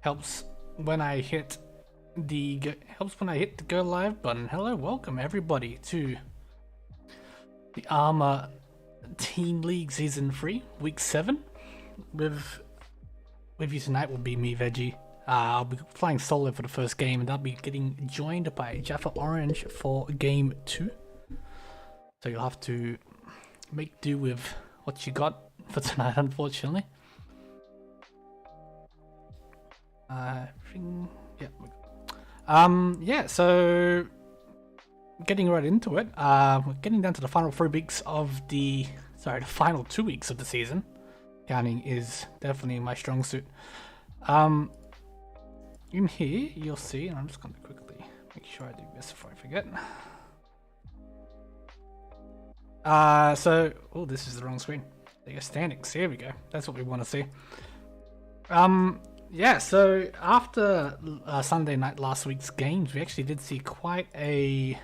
helps when I hit the go live button. Hello, welcome everybody to the ARMA Team League Season 3, Week 7. With you tonight will be me, Veggie. I'll be flying solo for the first game, and I'll be getting joined by JaffaOrange for Game 2. So you'll have to make do with what you got for tonight, unfortunately. So getting right into it, we're getting down to the final 3 weeks of the final 2 weeks of the season. Counting is definitely my strong suit. In here you'll see, and I'm just going to quickly make sure I do this before I forget. Oh, this is the wrong screen. There you go, standings. Here we go. That's what we want to see. Yeah, so after Sunday night last week's games, we actually did see quite a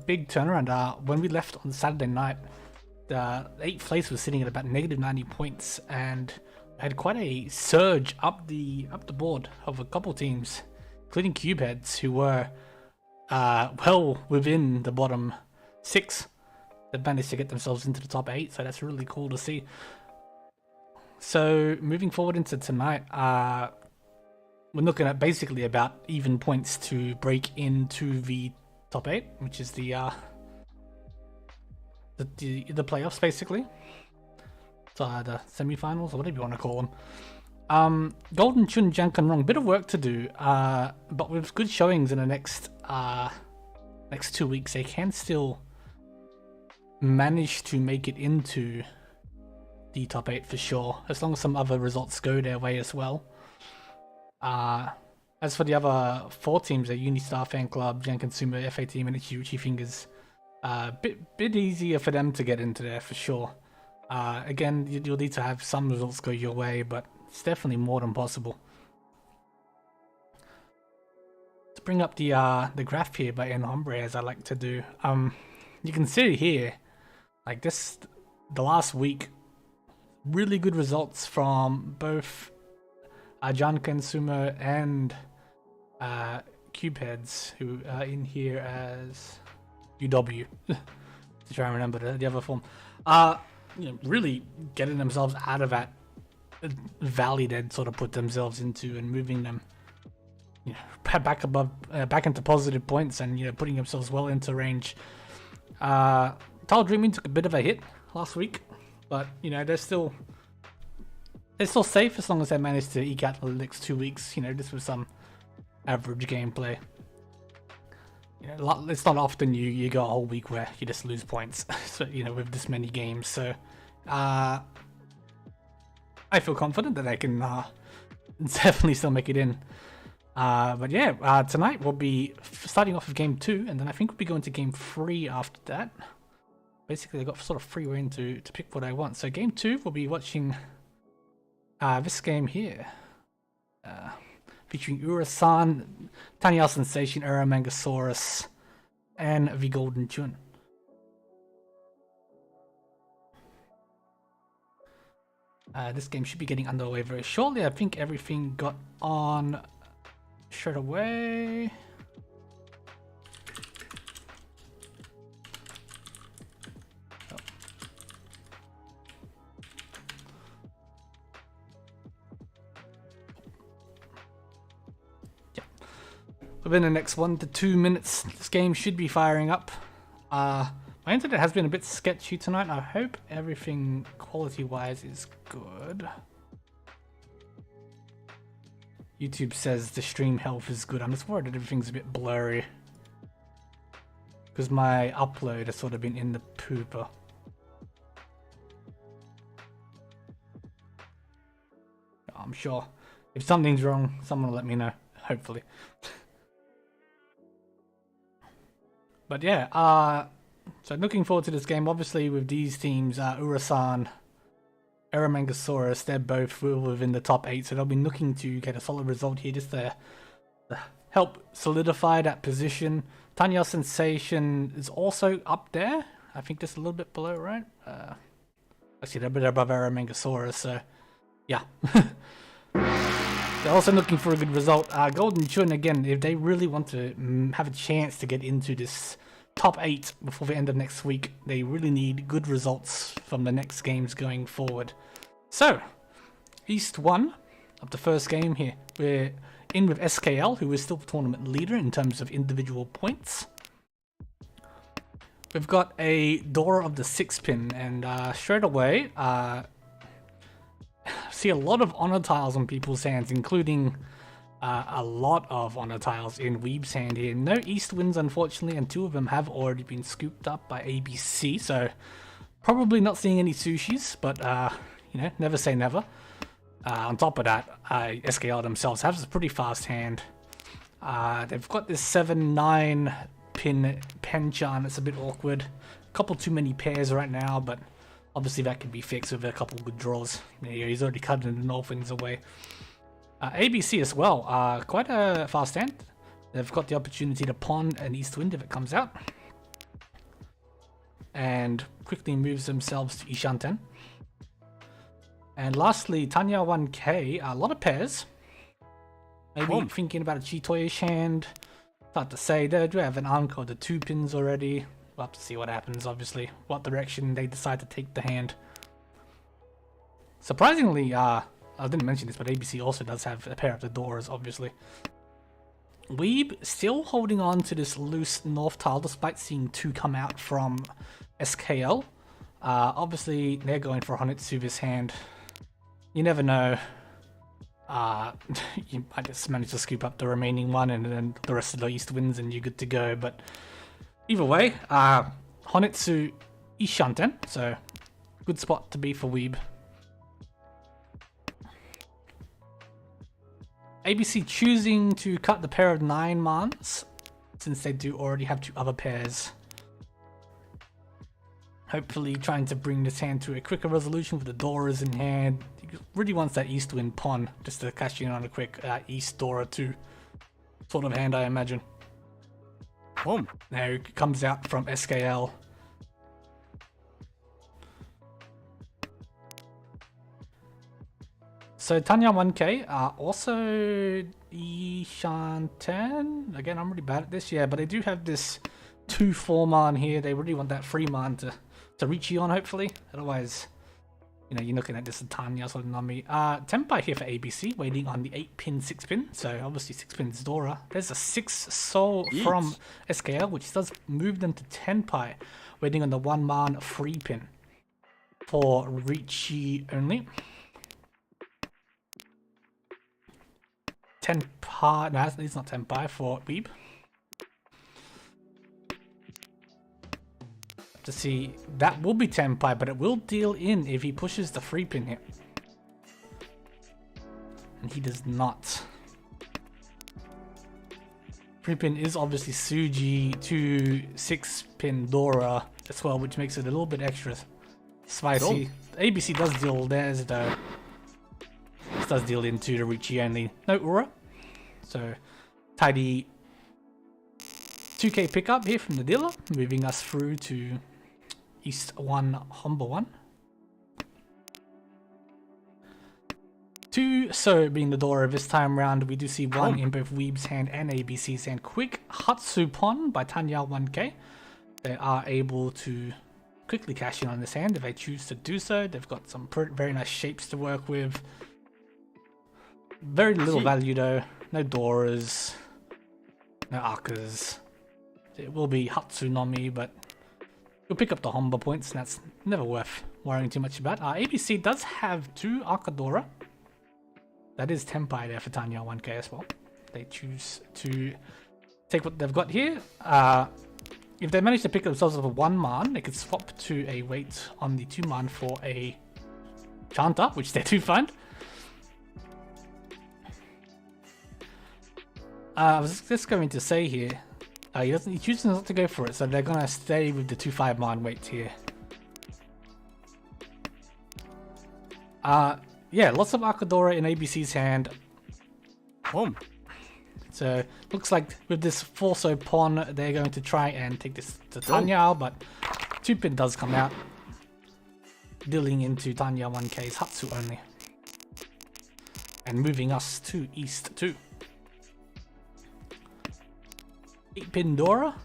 big turnaround. When we left on Saturday night, the 8th place was sitting at about -90 points, and had quite a surge up the board of a couple teams, including Cubeheads, who were well within the bottom 6. They managed to get themselves into the top 8, so that's really cool to see. So moving forward into tonight, we're looking at basically about even points to break into the top 8, which is the playoffs basically. So the semi-finals, or whatever you want to call them. Golden Chun, Jankan Rong, bit of work to do, but with good showings in the next 2 weeks, they can still manage to make it into the top 8 for sure, as long as some other results go their way as well. As for the other 4 teams, the Unistar Fan Club, Jan Consumer, FA Team, and Ichiuchi Fingers, bit easier for them to get into there for sure. Again, you'll need to have some results go your way, but it's definitely more than possible. To bring up the graph here by En Hombre, as I like to do, you can see here, like this, the last week, really good results from both Jan Consumer and Cubeheads, who are in here as UW, to try and remember the other form. Really getting themselves out of that valley they'd sort of put themselves into, and moving them back above, back into positive points, and putting themselves well into range. Tile Dreaming took a bit of a hit last week, but they're still safe as long as they manage to eke out the next 2 weeks. This was some average gameplay. It's not often you go a whole week where you just lose points. So with this many games, so I feel confident that they can definitely still make it in. But yeah, tonight we'll be starting off with game 2, and then I think we'll be going to game 3 after that. Basically, I got sort of free rein to pick what I want. So game 2, we'll be watching this game here, featuring Urasan, Tanya Sensation, Mangasaurus, and the Golden Chun. This game should be getting underway very shortly. I think everything got on straight away. Within the next 1 to 2 minutes, this game should be firing up. My internet has been a bit sketchy tonight. I hope everything quality-wise is good. YouTube says the stream health is good. I'm just worried that everything's a bit blurry, because my upload has sort of been in the pooper. I'm sure if something's wrong, someone will let me know, hopefully. But yeah, so looking forward to this game. Obviously, with these teams, Urasan, Mangasaurus, they're both within the top 8, so they'll be looking to get a solid result here just to help solidify that position. Tanya Sensation is also up there. I think just a little bit below, right? Actually, they're a bit above Aramangosaurus, so yeah. They're also looking for a good result. Golden Chun, again, if they really want to have a chance to get into this top 8 before the end of next week, they really need good results from the next games going forward. So, East 1 of the first game here. We're in with SKL, who is still the tournament leader in terms of individual points. We've got a Dora of the 6-pin, and straight away, see a lot of honor tiles on people's hands, including a lot of honor tiles in Weeb's hand here. No East wins, unfortunately, and 2 of them have already been scooped up by ABC, so probably not seeing any sushis, but you know, never say never. On top of that, SKL themselves have a pretty fast hand. They've got this 7-9 pin Hanchans. It's a bit awkward. A couple too many pairs right now, but obviously that can be fixed with a couple good draws. Yeah, he's already cutting the Dolphins away. ABC as well, quite a fast hand. They've got the opportunity to pawn an East Wind if it comes out. And quickly moves themselves to Ishanten. And lastly, Tanya 1K, a lot of pairs. Maybe thinking about a Chitoyish hand. Hard to say, they do have an arm code, the 2 pins already. We'll have to see what happens, obviously. What direction they decide to take the hand. Surprisingly, I didn't mention this, but ABC also does have a pair of the doors, obviously. Weeb still holding on to this loose north tile, despite seeing 2 come out from SKL. Obviously, they're going for Honitsuva's hand. You never know. You might just manage to scoop up the remaining one, and then the rest of the East wins, and you're good to go. But either way, Honitsu Ishanten, so good spot to be for Weeb. ABC choosing to cut the pair of 9 mans, since they do already have 2 other pairs. Hopefully trying to bring this hand to a quicker resolution with the Doras in hand. He really wants that East Wind pawn, just to cash in on a quick East Dora 2 sort of hand, I imagine. Boom. There it comes out from SKL. So Tanya 1K, also Ishanten. Again, I'm really bad at this, yeah, but they do have this 2-4 man here. They really want that 3 man to reach you on, hopefully. Otherwise, you know, you're looking at this Tanya sort of Nami. Tenpai here for ABC, waiting on the 8-pin, 6-pin. So obviously 6-pin is Dora. There's a 6 soul from SKL, which does move them to Tenpai, waiting on the 1 man 3-pin for Richie only. Tenpai, no, it's not Tenpai for Weeb. To see, that will be Tenpai, but it will deal in if he pushes the 3-pin here. And he does not. 3-pin is obviously Suji to 6-pin Dora as well, which makes it a little bit extra spicy. Cool. ABC does deal theirs though. This does deal into the Richie only. No Aura. So tidy 2k pickup here from the dealer, moving us through to East 1, Humble 1. 2 so being the Dora this time round. We do see 1 in both Weeb's hand and ABC's hand. Quick Hatsupon by Tanya 1K. They are able to quickly cash in on this hand if they choose to do so. They've got some very nice shapes to work with. Very little value though. No Doras, no Akas. It will be Hatsunami, but you'll pick up the Homba points, and that's never worth worrying too much about. ABC does have 2 Akadora. That is Tenpai there for Tanya 1K as well. They choose to take what they've got here. If they manage to pick themselves up a 1 man, they could swap to a wait on the 2 man for a Chanta, which they do find. I was just going to say here, he chooses not to go for it, so they're gonna stay with the 2-5 man wait here. Yeah, lots of Akadora in ABC's hand. Boom. So looks like with this Forso pawn, they're going to try and take this to Tanya, but 2-pin does come out. dealing into Tanya 1K's Hatsu only. And moving us to East 2. 8-pin Dora.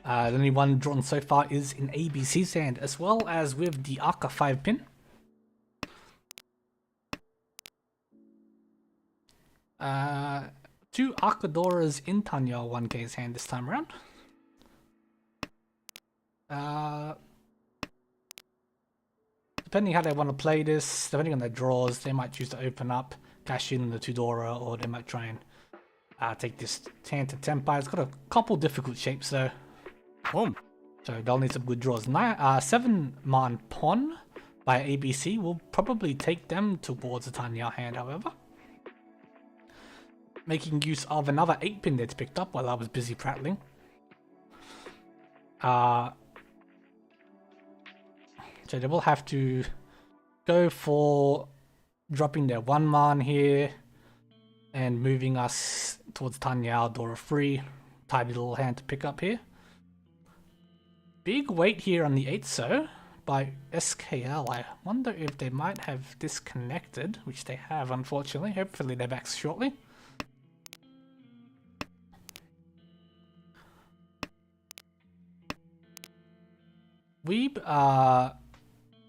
The only one drawn so far is in ABC's hand, as well as with the Aka 5-pin. Two Akadoras in Tanya 1K's hand this time around. Depending how they want to play this, depending on their draws, they might choose to open up, cash in the 2 Dora, or they might try and take this hand to Tenpai. It's got a couple difficult shapes though. So they'll need some good draws. 7-man Pawn by ABC will probably take them towards the Tanya hand, however. Making use of another 8-pin that's picked up while I was busy prattling. So they will have to go for dropping their 1-man here and moving us towards Tanya Dora 3. Tidy little hand to pick up here. Big weight here on the 8-so by SKL. I wonder if they might have disconnected, which they have unfortunately. Hopefully they're back shortly. Weeb,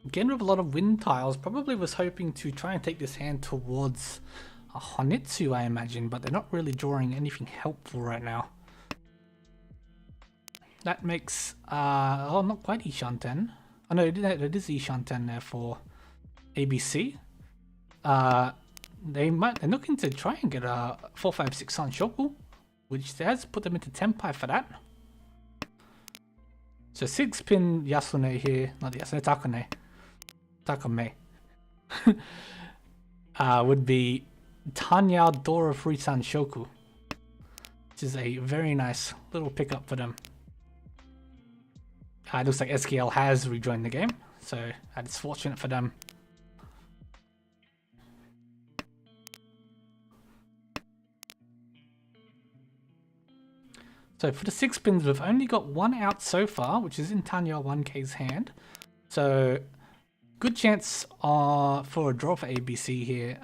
again with a lot of wind tiles, probably was hoping to try and take this hand towards a Honitsu, I imagine, but they're not really drawing anything helpful right now. That makes, oh, not quite Ishanten. Oh no, it is Ishanten there for ABC. They're looking to try and get a 4-5-6 Sanshoku, which has put them into Tenpai for that. So 6-pin Yasune here, not Yasune, Takame, would be Tanya Dora 3 Sanshoku, which is a very nice little pickup for them. It looks like SKL has rejoined the game, so that's fortunate for them. So for the 6-pins, we've only got 1 out so far, which is in Tanya 1K's hand. So good chance for a draw for ABC here.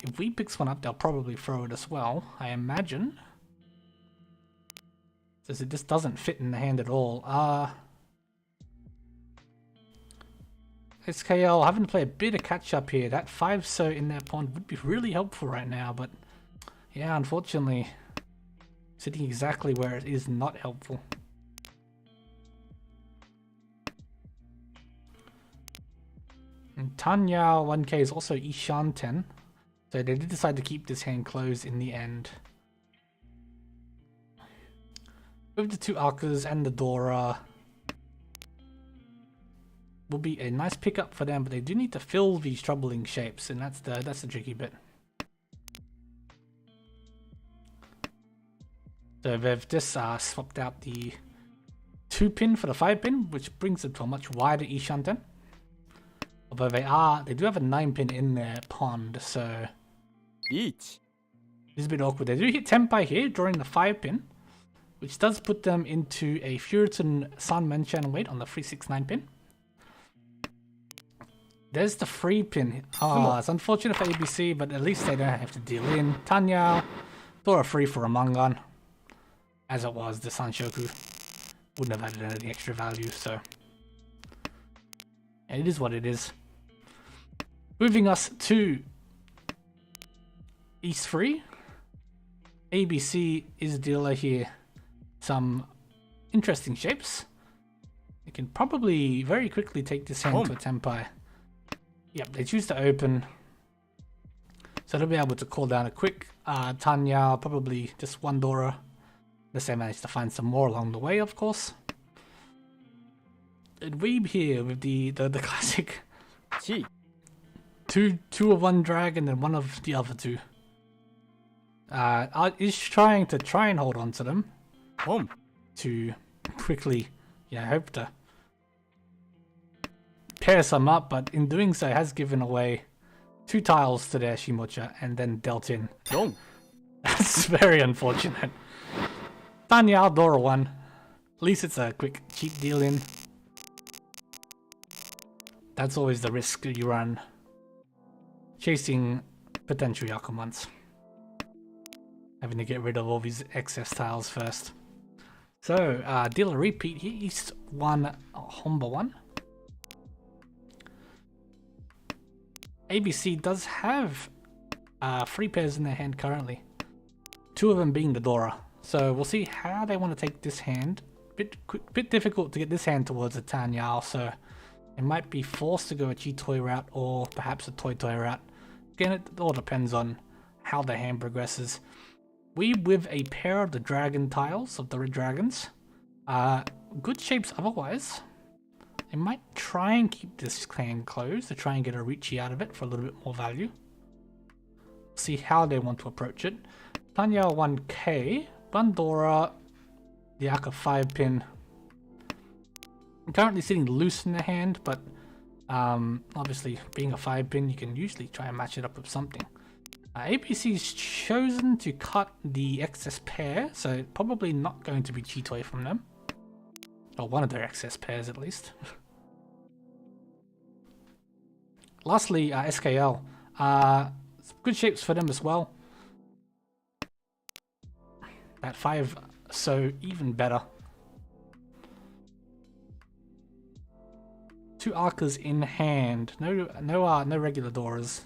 If we picks one up, they'll probably throw it as well, I imagine. Since it just doesn't fit in the hand at all. SKL having to play a bit of catch up here. That 5-so in their pond would be really helpful right now, but yeah, unfortunately, sitting exactly where it is not helpful. And Tanya 1K is also Ishanten, so they did decide to keep this hand closed in the end. With the 2 Akas and the Dora, will be a nice pickup for them, but they do need to fill these troubling shapes, and that's the tricky bit. So they've just swapped out the 2-pin for the 5-pin, which brings it to a much wider Ishanten. Although they do have a 9-pin in their pond, so it's a bit awkward. They do hit Tenpai here, drawing the 5-pin, which does put them into a Furiton Sun Menchan weight on the 369 pin. There's the 3-pin. Oh, it's unfortunate for ABC, but at least they don't have to deal in. Tanya, Dora 3 for a Mangan. As it was, the Sanshoku wouldn't have added any extra value, so and it is what it is. Moving us to East 3. ABC is a dealer here. Some interesting shapes. They can probably very quickly take this hand to a Tenpai. Yep, they choose to open. So they'll be able to call down a quick Tanya, probably just 1 Dora. Unless they manage to find some more along the way, of course. And Weeb here with the classic two of one dragon and one of the other 2. Is trying to hold on to them. To quickly, hope to pair some up, but in doing so has given away 2 tiles to their Shimocha and then dealt in. That's very unfortunate. Tanya Dora 1. At least it's a quick cheap deal in. that's always the risk you run chasing potential Yakumans. Having to get rid of all these excess tiles first. So, deal a repeat here. East 1, Homba 1. ABC does have 3 pairs in their hand currently. 2 of them being the Dora. So we'll see how they want to take this hand. Bit difficult to get this hand towards a Tanyao, so they might be forced to go a Chi-Toy route or perhaps a Toy-Toy route. Again, it all depends on how the hand progresses. We with a pair of the dragon tiles of the red dragons. Good shapes otherwise. They might try and keep this clan closed to try and get a Richi out of it for a little bit more value. See how they want to approach it. Tanya 1k, Bandora, the Aka 5-pin. I'm currently sitting loose in the hand, but obviously being a 5-pin, you can usually try and match it up with something. APC's chosen to cut the excess pair, so probably not going to be Chi-Toy from them. Or one of their excess pairs at least. Lastly, SKL. Good shapes for them as well. That 5, so even better. 2 Arcas in hand. No regular Doras.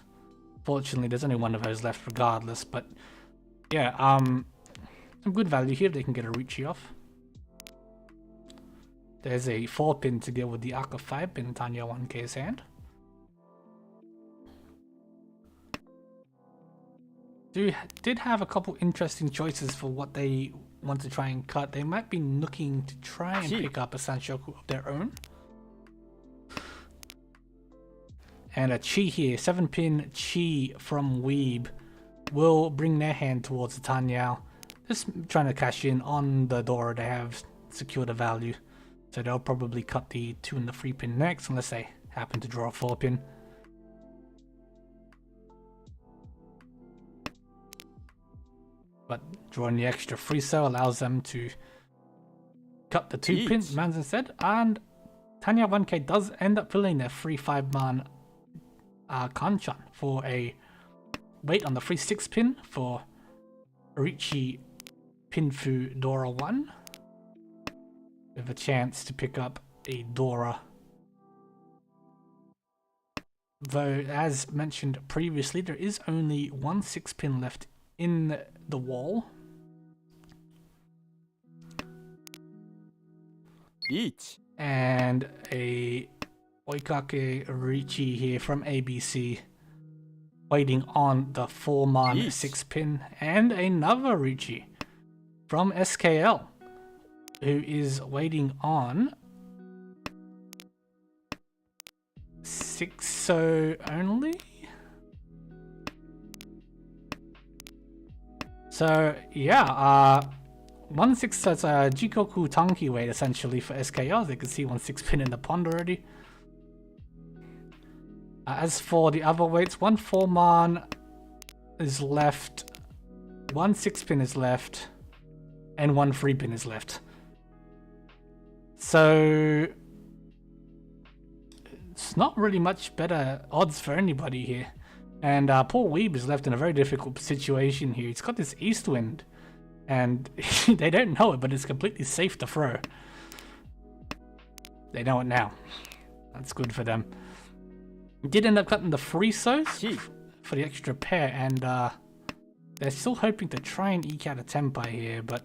Fortunately, there's only one of those left regardless, but yeah, some good value here if they can get a Richi off. There's a 4-pin to deal with the Aka 5-pin Tanya 1k's hand. Did have a couple interesting choices for what they want to try and cut. They might be looking to try and pick up a Sanshoku of their own. And a Chi here, 7-pin Chi from Weeb, will bring their hand towards the Tanyao. Just trying to cash in on the Dora they have secured a value. So they'll probably cut the 2 and the 3-pin next, unless they happen to draw a 4-pin. But drawing the extra free cell allows them to cut the 2-pin mans instead. And Tanya 1k does end up filling their free 5-man Hanchan for a wait on the free 6-pin for Richi Pinfu Dora 1. With a chance to pick up a Dora. Though, as mentioned previously, there is only 1 6-pin left in the wall. And a Oikake Richi here from ABC. Waiting on the 4-man 6-pin. And another Richi from SKL. Who is waiting on 6-so only? So yeah, 1 6 as a Jikoku Tanki weight essentially for SKL. As you can see, 1 6-pin in the pond already. As for the other weights, 1 4-man is left, 1 6-pin is left, and 1 3-pin is left. So it's not really much better odds for anybody here. And poor Weeb is left in a very difficult situation here. He's got this east wind, and they don't know it, but it's completely safe to throw. They know it now. That's good for them. Did end up cutting the free so's for the extra pair, and they're still hoping to try and eke out a Tenpai here, but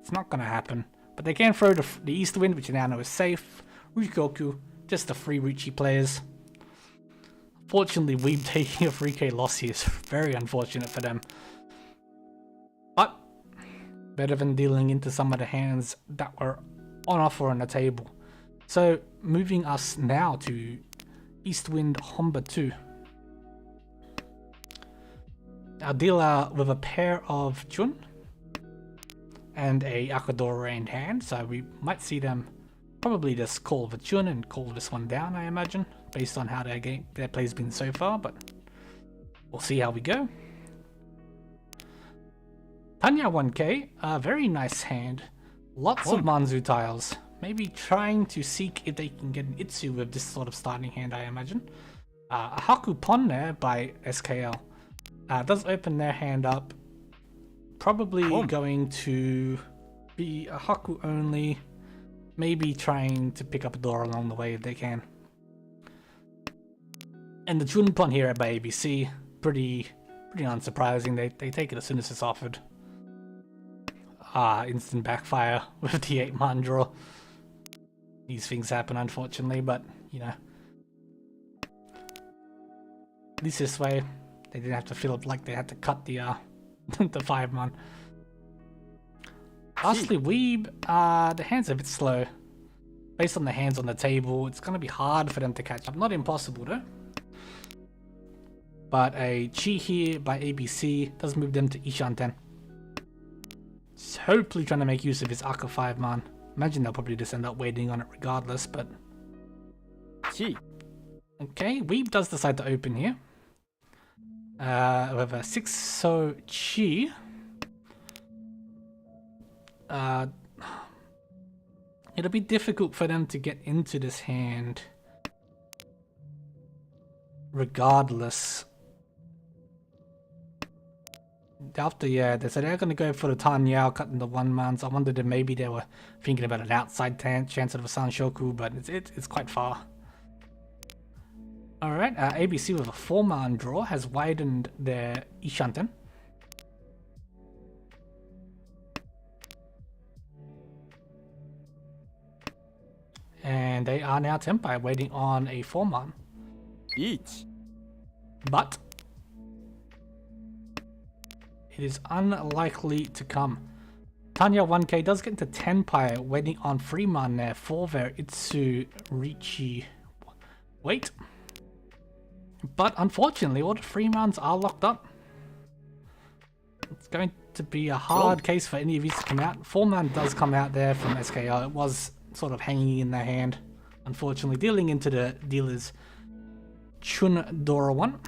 it's not going to happen. But they can throw the east wind, which now know is safe. Rikoku, just the free Richi players. Fortunately, Weeb taking a 3k loss here is very unfortunate for them. But better than dealing into some of the hands that were on offer on the table. So moving us now to East Wind Homba 2. I'll deal with a pair of Jun and a Akadora in hand, so we might see them probably just call the Jun and call this one down, I imagine, based on how their play's been so far, but we'll see how we go. Tanya 1k, a very nice hand. Lots of Manzu tiles. maybe trying to seek if they can get an Itsu with this sort of starting hand, I imagine. A Haku Pon there by SKL does open their hand up. Probably going to be a Haku only, maybe trying to pick up a door along the way if they can. And the Chun Pon here by ABC, pretty unsurprising. They take it as soon as it's offered. Instant backfire with the 8-man draw. These things happen, unfortunately, but you know, at least this way they didn't have to feel like they had to cut the the 5-man. Lastly, Weeb, the hand's a bit slow. Based on the hands on the table, it's gonna be hard for them to catch up. Not impossible though. But a Chi here by ABC does move them to Ishanten. It's hopefully trying to make use of his Aka 5-man. Imagine they'll probably just end up waiting on it regardless, but... Chi. Okay, Weeb does decide to open here. With a 6-so Chi. It'll be difficult for them to get into this hand. Regardless. After, yeah, they said they're going to go for the Tan Yao cutting the 1-mans. I wondered if maybe they were thinking about an outside chance of a Sanshoku, but it's quite far. Alright, ABC with a 4-man draw has widened their Ishanten. And they are now Tenpai waiting on a 4-man. Each. But it is unlikely to come. Tanya 1K does get into Tenpai waiting on 3-man there for their Itsu Richi wait. But unfortunately all the 3-mans are locked up. It's going to be a hard case for any of these to come out. 4-man does come out there from SKL. It was sort of hanging in their hand, unfortunately, dealing into the dealer's Chun Dora 1.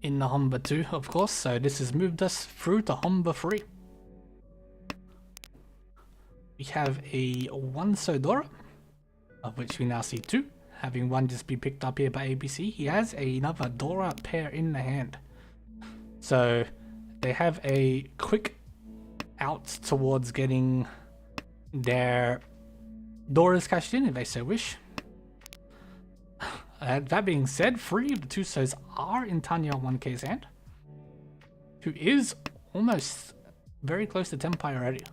In the Homba 2, of course, so this has moved us through to Homba 3. We have a 1-so Dora, of which we now see 2, having one just be picked up here by ABC. He has another Dora pair in the hand. So they have a quick out towards getting their Doras cashed in if they so wish. That being said, 3 of the 2-sos are in Tanya 1K's hand, who is almost very close to Tenpai already.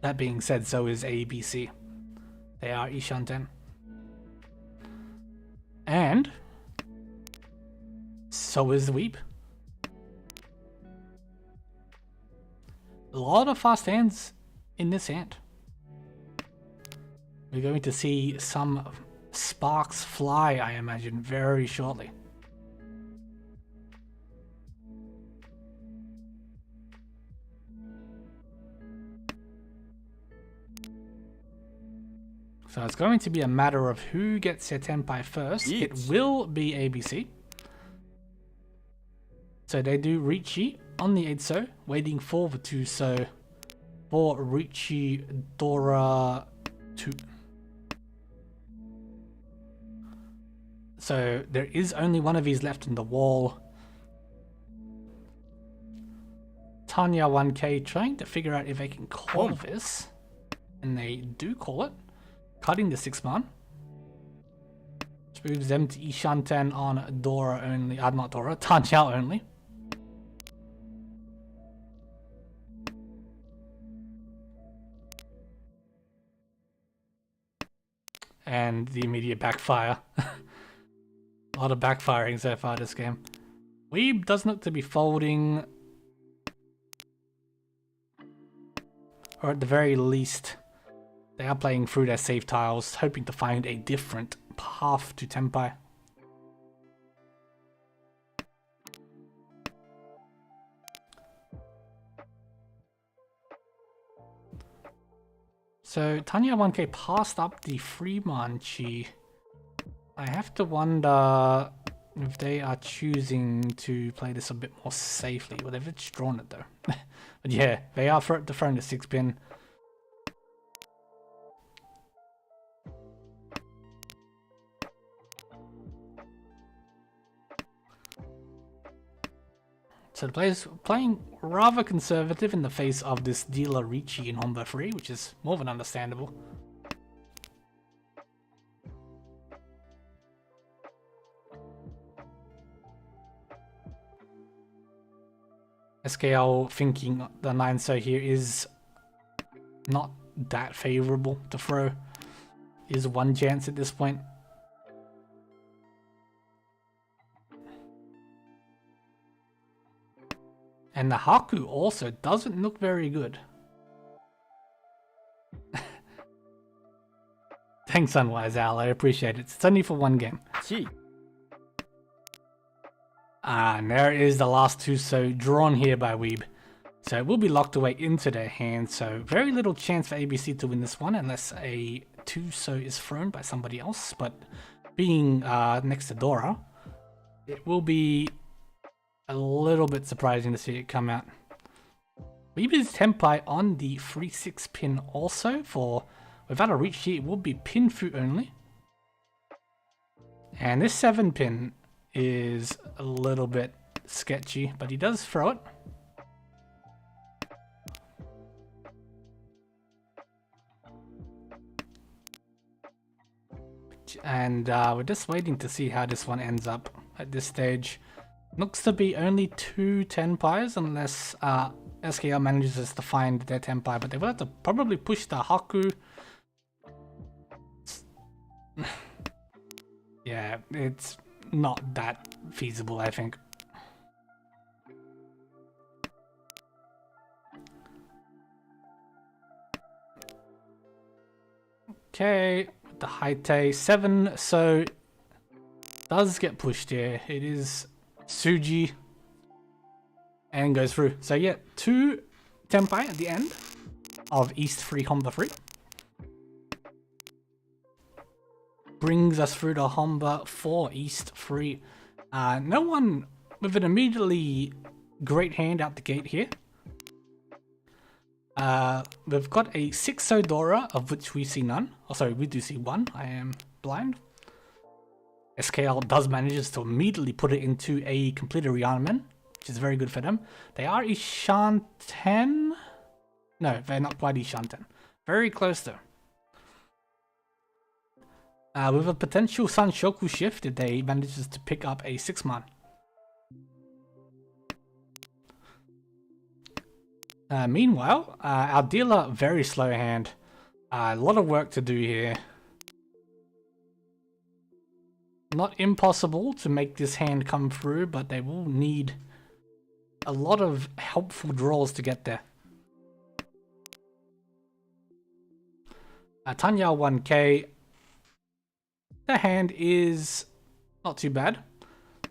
That being said, so is ABC. They are Ishanten. And so is Weeb. A lot of fast hands in this hand. We're going to see some sparks fly, I imagine, very shortly. So it's going to be a matter of who gets their Tenpai first. It will be ABC. So they do Richi on the 8-so, waiting for the 2-so for Richi Dora 2. So there is only one of these left in the wall. Tanya 1K trying to figure out if they can call this. And they do call it. Cutting the 6-man. Which moves them to Ishanten on Dora only. Not Dora, Tanya only. And the immediate backfire. A lot of backfiring so far this game. Weeb does look to be folding. Or at the very least, they are playing through their save tiles, hoping to find a different path to Tenpai. So Tanya 1K passed up the Freeman Chi. I have to wonder if they are choosing to play this a bit more safely. Well, they've just drawn it though. But yeah, they are throwing the 6-pin. So the player's playing rather conservative in the face of this dealer Ricci in Homba 3, which is more than understandable. SKL thinking the 9-so here is not that favorable to throw. Is one chance at this point. And the Haku also doesn't look very good. Thanks, Sunwise Al, I appreciate it. It's only for one game. And there is the last 2-so drawn here by Weeb. So it will be locked away into their hand. So very little chance for ABC to win this one unless a 2-so is thrown by somebody else. But being next to Dora, it will be a little bit surprising to see it come out. Weeb is Tenpai on the 3-6 pin also. For without a reach here, it will be pin fu only. And this 7 pin is a little bit sketchy, but he does throw it. And we're just waiting to see how this one ends up at this stage. Looks to be only 2 Tenpais unless SKL manages to find their Tenpai, but they will have to probably push the Haku. Yeah, it's not that feasible, I think. Okay, the Haite 7, so does get pushed here. It is Suji and goes through. So yeah, 2 Tenpai at the end of East 3 Homba 3. Brings us through to Homba 4 East 3. No one with an immediately great hand out the gate here. We've got a 6-so Dora, of which we see none. Oh, sorry, we do see one. I am blind. SKL does manages to immediately put it into a completed rearmament, which is very good for them. They are Ishanten. No, they're not quite Ishanten. Very close though. With a potential Sanshoku shift, if they manages to pick up a 6-man. Meanwhile, our dealer, very slow hand. A lot of work to do here. Not impossible to make this hand come through, but they will need a lot of helpful draws to get there. Tanya 1k. The hand is not too bad.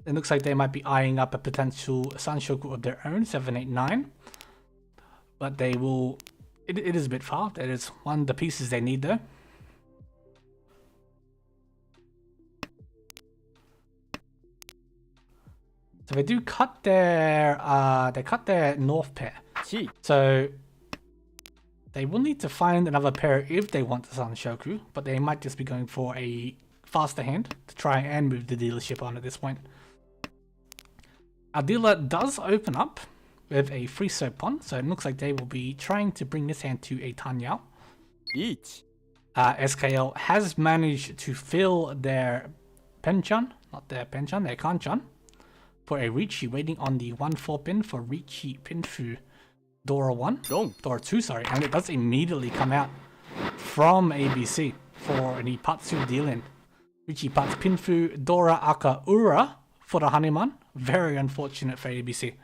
It looks like they might be eyeing up a potential Sanshoku of their own, 789. But they will... It is a bit far. That is one of the pieces they need though. So they do cut their north pair. So they will need to find another pair if they want the Sanshoku, but they might just be going for a faster hand to try and move the dealership on at this point. Our dealer does open up with a 3-so pawn, so it looks like they will be trying to bring this hand to a Tanyao. SKL has managed to fill their Penchan, not their Penchan, their Kanchan, for a Ricci, waiting on the 1-4 pin for Ricci Pinfu Dora 1, Dora 2, sorry, and it does immediately come out from ABC for an Ipatsu deal-in. Ricci Pats Pinfu Dora Aka Ura for the Hanuman. Very unfortunate for ABC.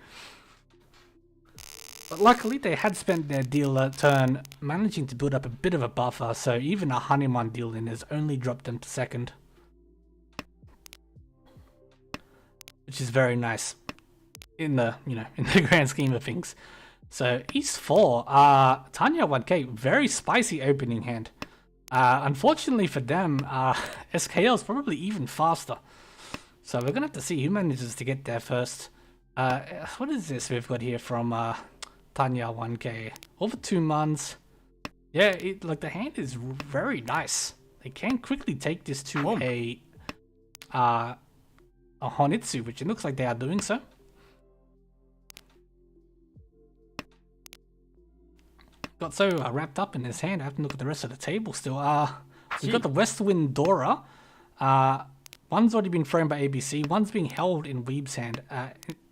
But luckily they had spent their dealer turn managing to build up a bit of a buffer, so even a Hanuman deal-in has only dropped them to second. Which is very nice in the, in the grand scheme of things. So East 4, Tanya 1k, very spicy opening hand. Unfortunately for them, SKL is probably even faster. So we're gonna have to see who manages to get there first. What is this we've got here from Tanya 1K? Over 2 months. Yeah, like the hand is very nice. They can quickly take this to a Honitsu, which it looks like they are doing so. Got so wrapped up in his hand, I have to look at the rest of the table still. We've got the West Wind Dora. One's already been thrown by ABC, one's being held in Weeb's hand.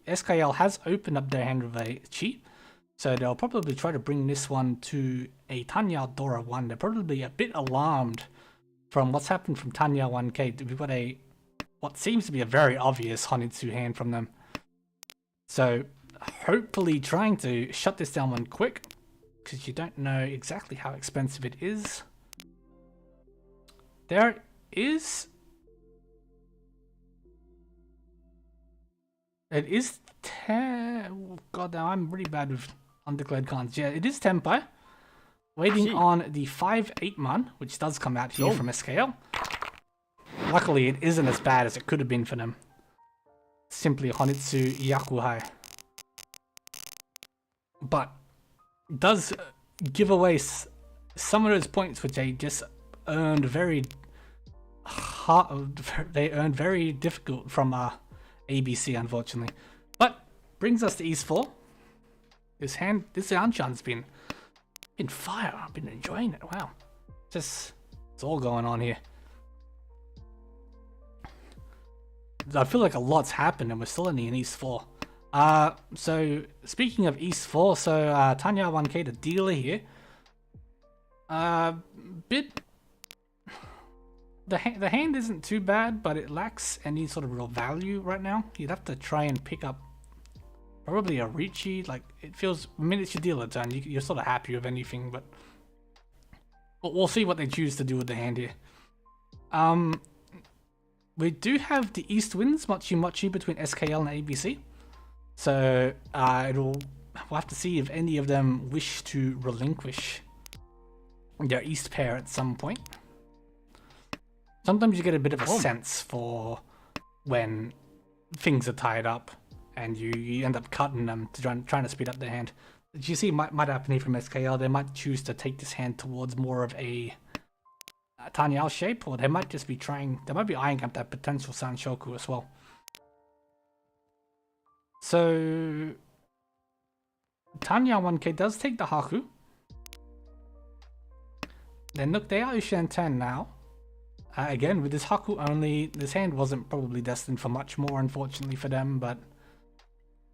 SKL has opened up their hand with a Chi, so they'll probably try to bring this one to a Tanya Dora 1. They're probably a bit alarmed from what's happened from Tanya 1K. We've got what seems to be a very obvious Honitsu hand from them. So hopefully trying to shut this down one quick, because you don't know exactly how expensive it is. There is... It is 10... God, now I'm really bad with undeclared cards. Yeah, it is Tenpai. Waiting on the 5-8 man, which does come out here from SKL. Luckily, it isn't as bad as it could have been for them. Simply Honitsu Yakuhai. But it does give away some of those points which they just earned very hard. They earned very difficult from ABC, unfortunately. But brings us to East 4. This Hanchans been fire. I've been enjoying it. Wow, it's all going on here. I feel like a lot's happened and we're still only in East 4. So speaking of East 4, so Tanya 1K, the dealer here, the hand isn't too bad, but it lacks any sort of real value right now. You'd have to try and pick up probably a Ricci. Like, it feels, the minute you deal it done, you're sort of happy with anything, but we'll see what they choose to do with the hand here. We do have the East Winds Mochi between SKL and ABC. So we'll have to see if any of them wish to relinquish their East pair at some point. Sometimes you get a bit of a sense for when things are tied up and you end up cutting them to trying to speed up their hand. As you see, might happen here from SKL. They might choose to take this hand towards more of a Tanyao shape, or they might just be eyeing up that potential Sanshoku as well. So Tanya 1K does take the Haku. Then look, they are Ushen 10 now. Again, with this Haku only, this hand wasn't probably destined for much more, unfortunately for them, but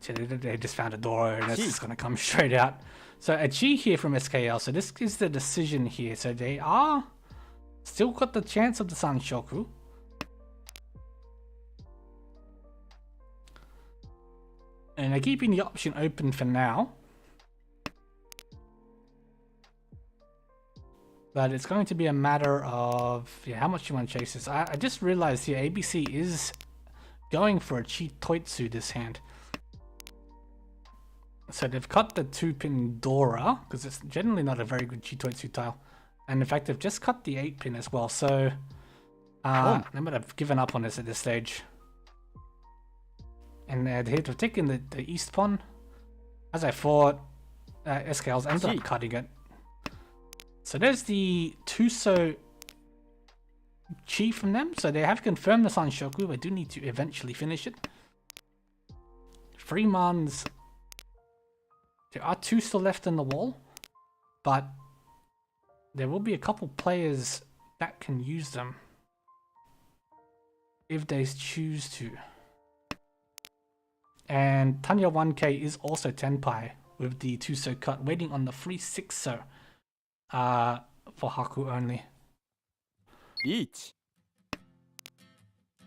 they just found a door and it's just going to come straight out. So a G here from SKL, so this is the decision here. So they are still got the chance of the Sanshoku. And they're keeping the option open for now. But it's going to be a matter of how much you want to chase this. I just realized here ABC is going for a cheap Toitsu this hand. So they've cut the 2-pin Dora, because it's generally not a very good Chitoitsu tile. And in fact, they've just cut the 8-pin as well. So they might have given up on this at this stage. And they've taken the East Pawn. As I thought, SKL's ended up cutting it. So there's the Tuso Chi from them. So they have confirmed the Sanshoku. I do need to eventually finish it. 3 mans. There are 2 still left in the wall, but there will be a couple players that can use them if they choose to. And Tanya 1K is also Tenpai with the Tuso cut, waiting on the 3-6-so for Haku only. Each.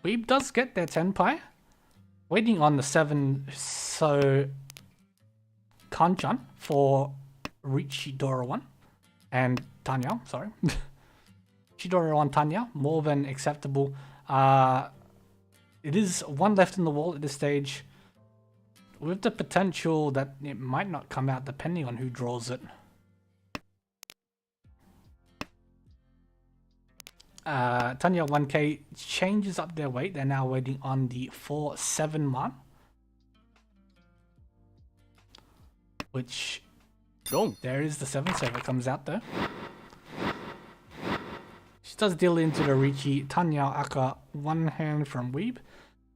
Weeb does get their Tenpai, waiting on the 7-so Kanchan for Shidora 1 and Tanya, sorry. Shidora 1 Tanya, more than acceptable. It is 1 left in the wall at this stage, with the potential that it might not come out depending on who draws it. Tanya 1K changes up their weight. They're now waiting on the 4-7 mark, which Wrong. there is the 7 server comes out though. She does deal into the Ricci Tanya Aka one hand from Weeb,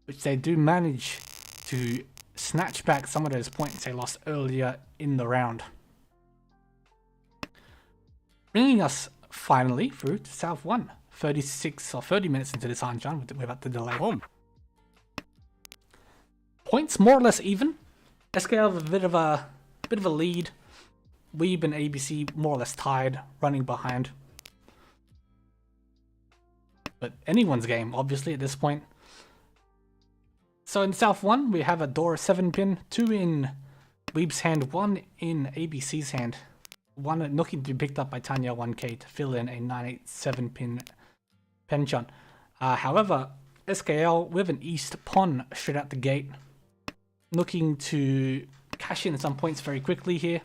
which they do manage to snatch back some of those points they lost earlier in the round. Bringing us finally through to South 1, 36 or 30 minutes into this Hanchan without the delay. Home. Points more or less even. SKL have a bit of a lead. Weeb and ABC more or less tied, running behind. But anyone's game, obviously, at this point. So in South 1, we have a Dora 7-pin, 2 in Weeb's hand, 1 in ABC's hand. 1 looking to be picked up by Tanya 1K to fill in a 9-8 7-pin penchant. However, SKL with an East pawn straight out the gate, looking to cash in some points very quickly here.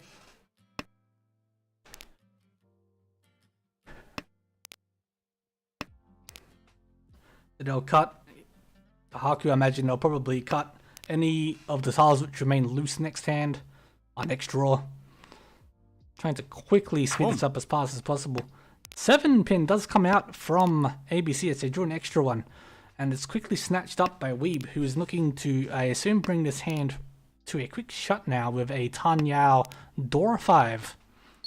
They'll cut the Haku. I imagine they'll probably cut any of the tiles which remain loose next hand or next draw. Trying to quickly speed this up as fast as possible. 7-pin does come out from ABC as they draw an extra one, and it's quickly snatched up by Weeb, who is looking to, I assume, bring this hand to a quick shut now with a Tanyao Dora 5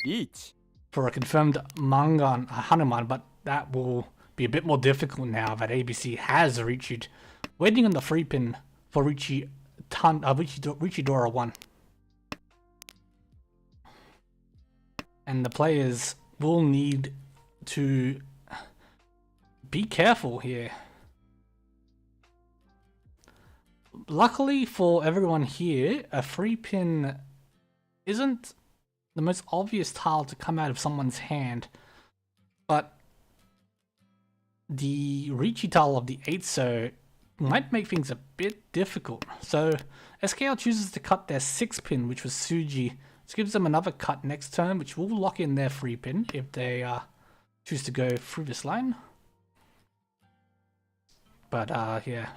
Each. for a confirmed Mangan Hanuman, but that will be a bit more difficult now that ABC has Ricci. Waiting on the free pin for Ricci Dora 1. And the players will need to be careful here. Luckily for everyone here, a free pin isn't the most obvious tile to come out of someone's hand, but the Ricci tile of the 8 so might make things a bit difficult. So SKL chooses to cut their 6-pin, which was Suji. This gives them another cut next turn, which will lock in their free pin if they choose to go through this line. But yeah,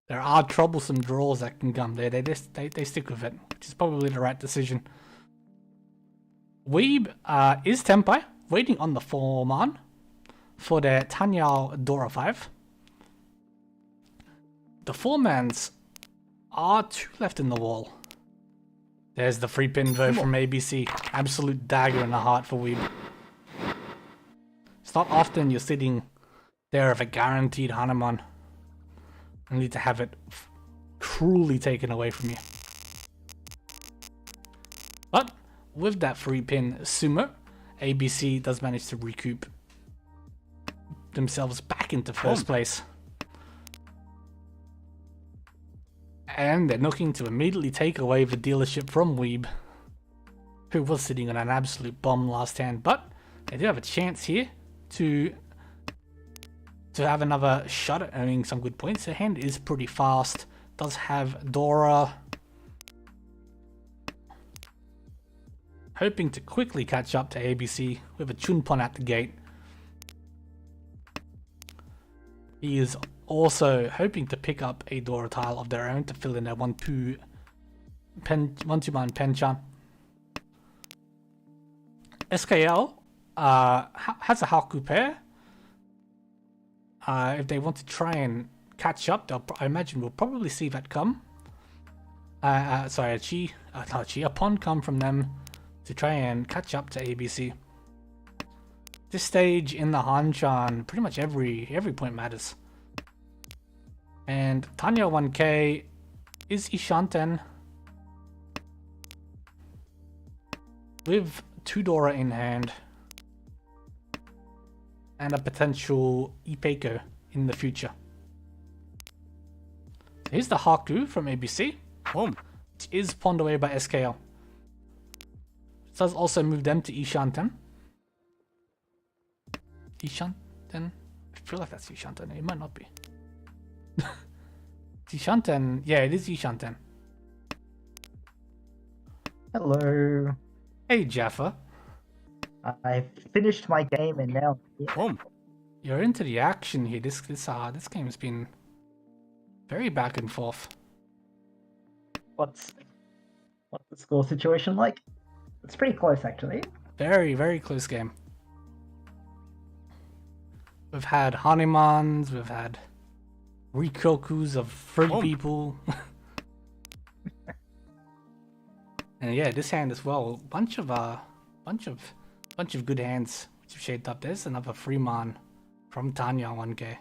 there are troublesome draws that can come there. They stick with it, which is probably the right decision. Weeb is Tempai, waiting on the 4-man for their Tanyao Dora 5. The 4-mans are 2 left in the wall. There's the free pin though from ABC. Absolute dagger in the heart for Weeb. It's not often you're sitting there with a guaranteed Hanuman. I need to have it cruelly taken away from you. But with that free pin Sumo, ABC does manage to recoup themselves back into first place. And they're looking to immediately take away the dealership from Weeb, who was sitting on an absolute bomb last hand. But they do have a chance here to have another shot at earning some good points. Their hand is pretty fast. Does have Dora. Hoping to quickly catch up to ABC with a Chunpon at the gate. He is also hoping to pick up a Dora tile of their own to fill in their 1-2 man Penchan. SKL has a Haku pair. If they want to try and catch up, I imagine we'll probably see that come. Sorry, a pawn come from them to try and catch up to ABC. This stage in the Hanchan, pretty much every point matters. And Tanya 1K is Ishanten with 2 Dora in hand and a potential Ipeiko in the future. Here's the Haku from ABC. Which is pawned away by SKL. It does also move them to Ishanten. Ishanten? I feel like that's Ishanten. It might not be. Ishanten. Yeah, it is Ishanten. Hello. Hey, Jaffa. I've finished my game and now. Home. You're into the action here. This game has been very back and forth. What's the score situation like? It's pretty close actually. Very, very close game. We've had Hanimans, we've had Rikokus of 30 people. And yeah, this hand as well. Bunch of good hands which have shaped up. There's another Freeman from Tanya 1K.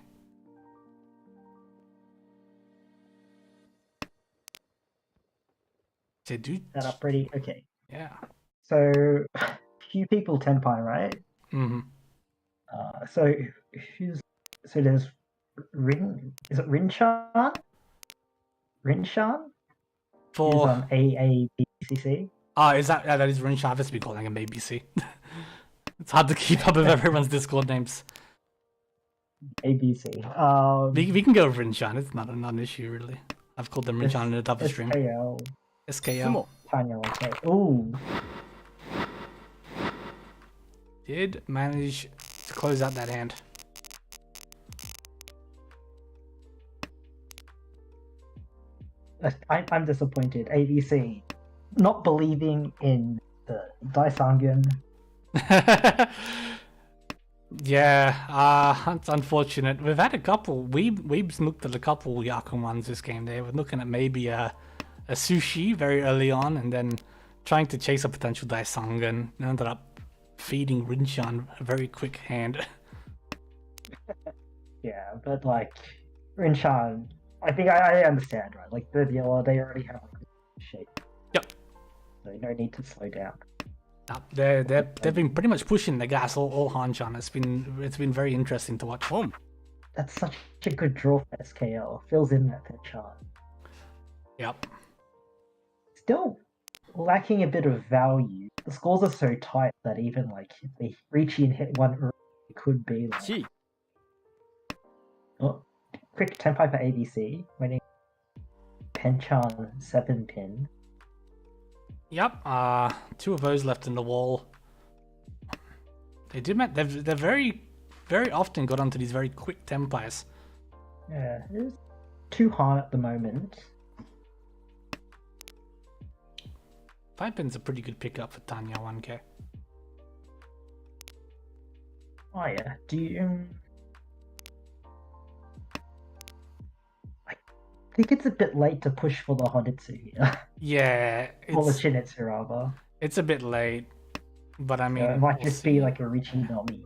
They do That are pretty okay. yeah. So, few people tenpai, right? Mm-hmm. So there's Is it Rinchan? Rinchan? For He's on AABCC. is that is Rin Chavez be calling him ABC? It's hard to keep up with everyone's Discord names. ABC. We can go with Rinchan. It's not an issue really. I've called them Rinchan in a double stream. SKL. SKL Tanya, okay. Ooh. did manage to close out that hand. I'm disappointed. ABC not believing in the Daisangun. Yeah, it's unfortunate. We've had a couple. Weeb's looked at a couple Yakun ones this game. They were looking at maybe a sushi very early on, and then trying to chase a potential Daisangun, and ended up feeding Rinchan a very quick hand. Yeah, but like Rinchan, I think I understand, right? Like the dealer, they already have like shape. Yep. So no need to slow down. They've been pretty much pushing the gas all Hanchan. It's been very interesting to watch. Home. That's such a good draw for SKL. Fills in that chart. Yep. Still lacking a bit of value. The scores are so tight that even like if they reach and hit one, it could be like. Chi. Oh, quick tempo for ABC, winning Penchan 7-pin. Yep. Two of those left in the wall. They've very often got onto these very quick tempos. Yeah, it's too hard at the moment. 5-pin's a pretty good pickup for Tanya 1K. Oh yeah, do you... I think it's a bit late to push for the Honitsu here. Yeah, Or the Shinitsu rather. it's a bit late, but I mean... So it might we'll just see. be like a Richie Nomi.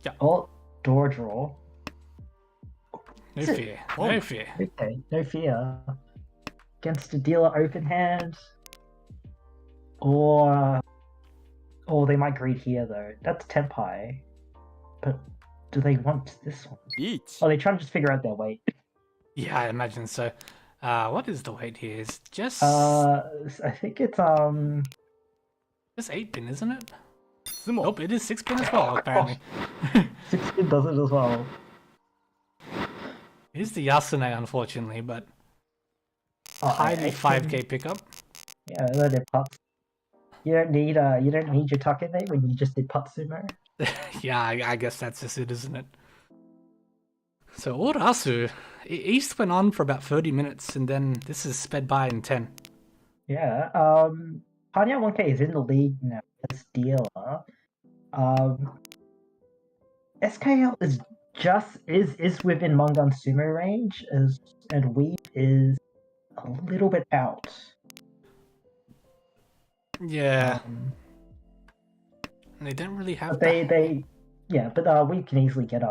Yeah. Oh, door draw. No Is it- fear. Oh. No fear. Okay, no fear. Against a dealer open hand. Or they might greed here though. That's Tempai. But do they want this one? Ich. Oh, they trying to just figure out their weight. Yeah, I imagine so. What is the weight here? It's just... I think it's just 8-pin, isn't it? Sumo. Nope, it is 6-pin as well, apparently. 16 does it as well. It is the Yasune, unfortunately, but Oh, highly 8-pin. 5k pickup. Yeah, they're their putts. You don't need your Takene when you just did Putsumo. Yeah, I guess that's just it, isn't it? So Orasu, East went on for about 30 minutes, and then this is sped by in 10. Yeah. Tanya 1K is in the league now as dealer. SKL is within Mongun Sumo range and Weeb is a little bit out. Yeah, they don't really have But Weeb can easily get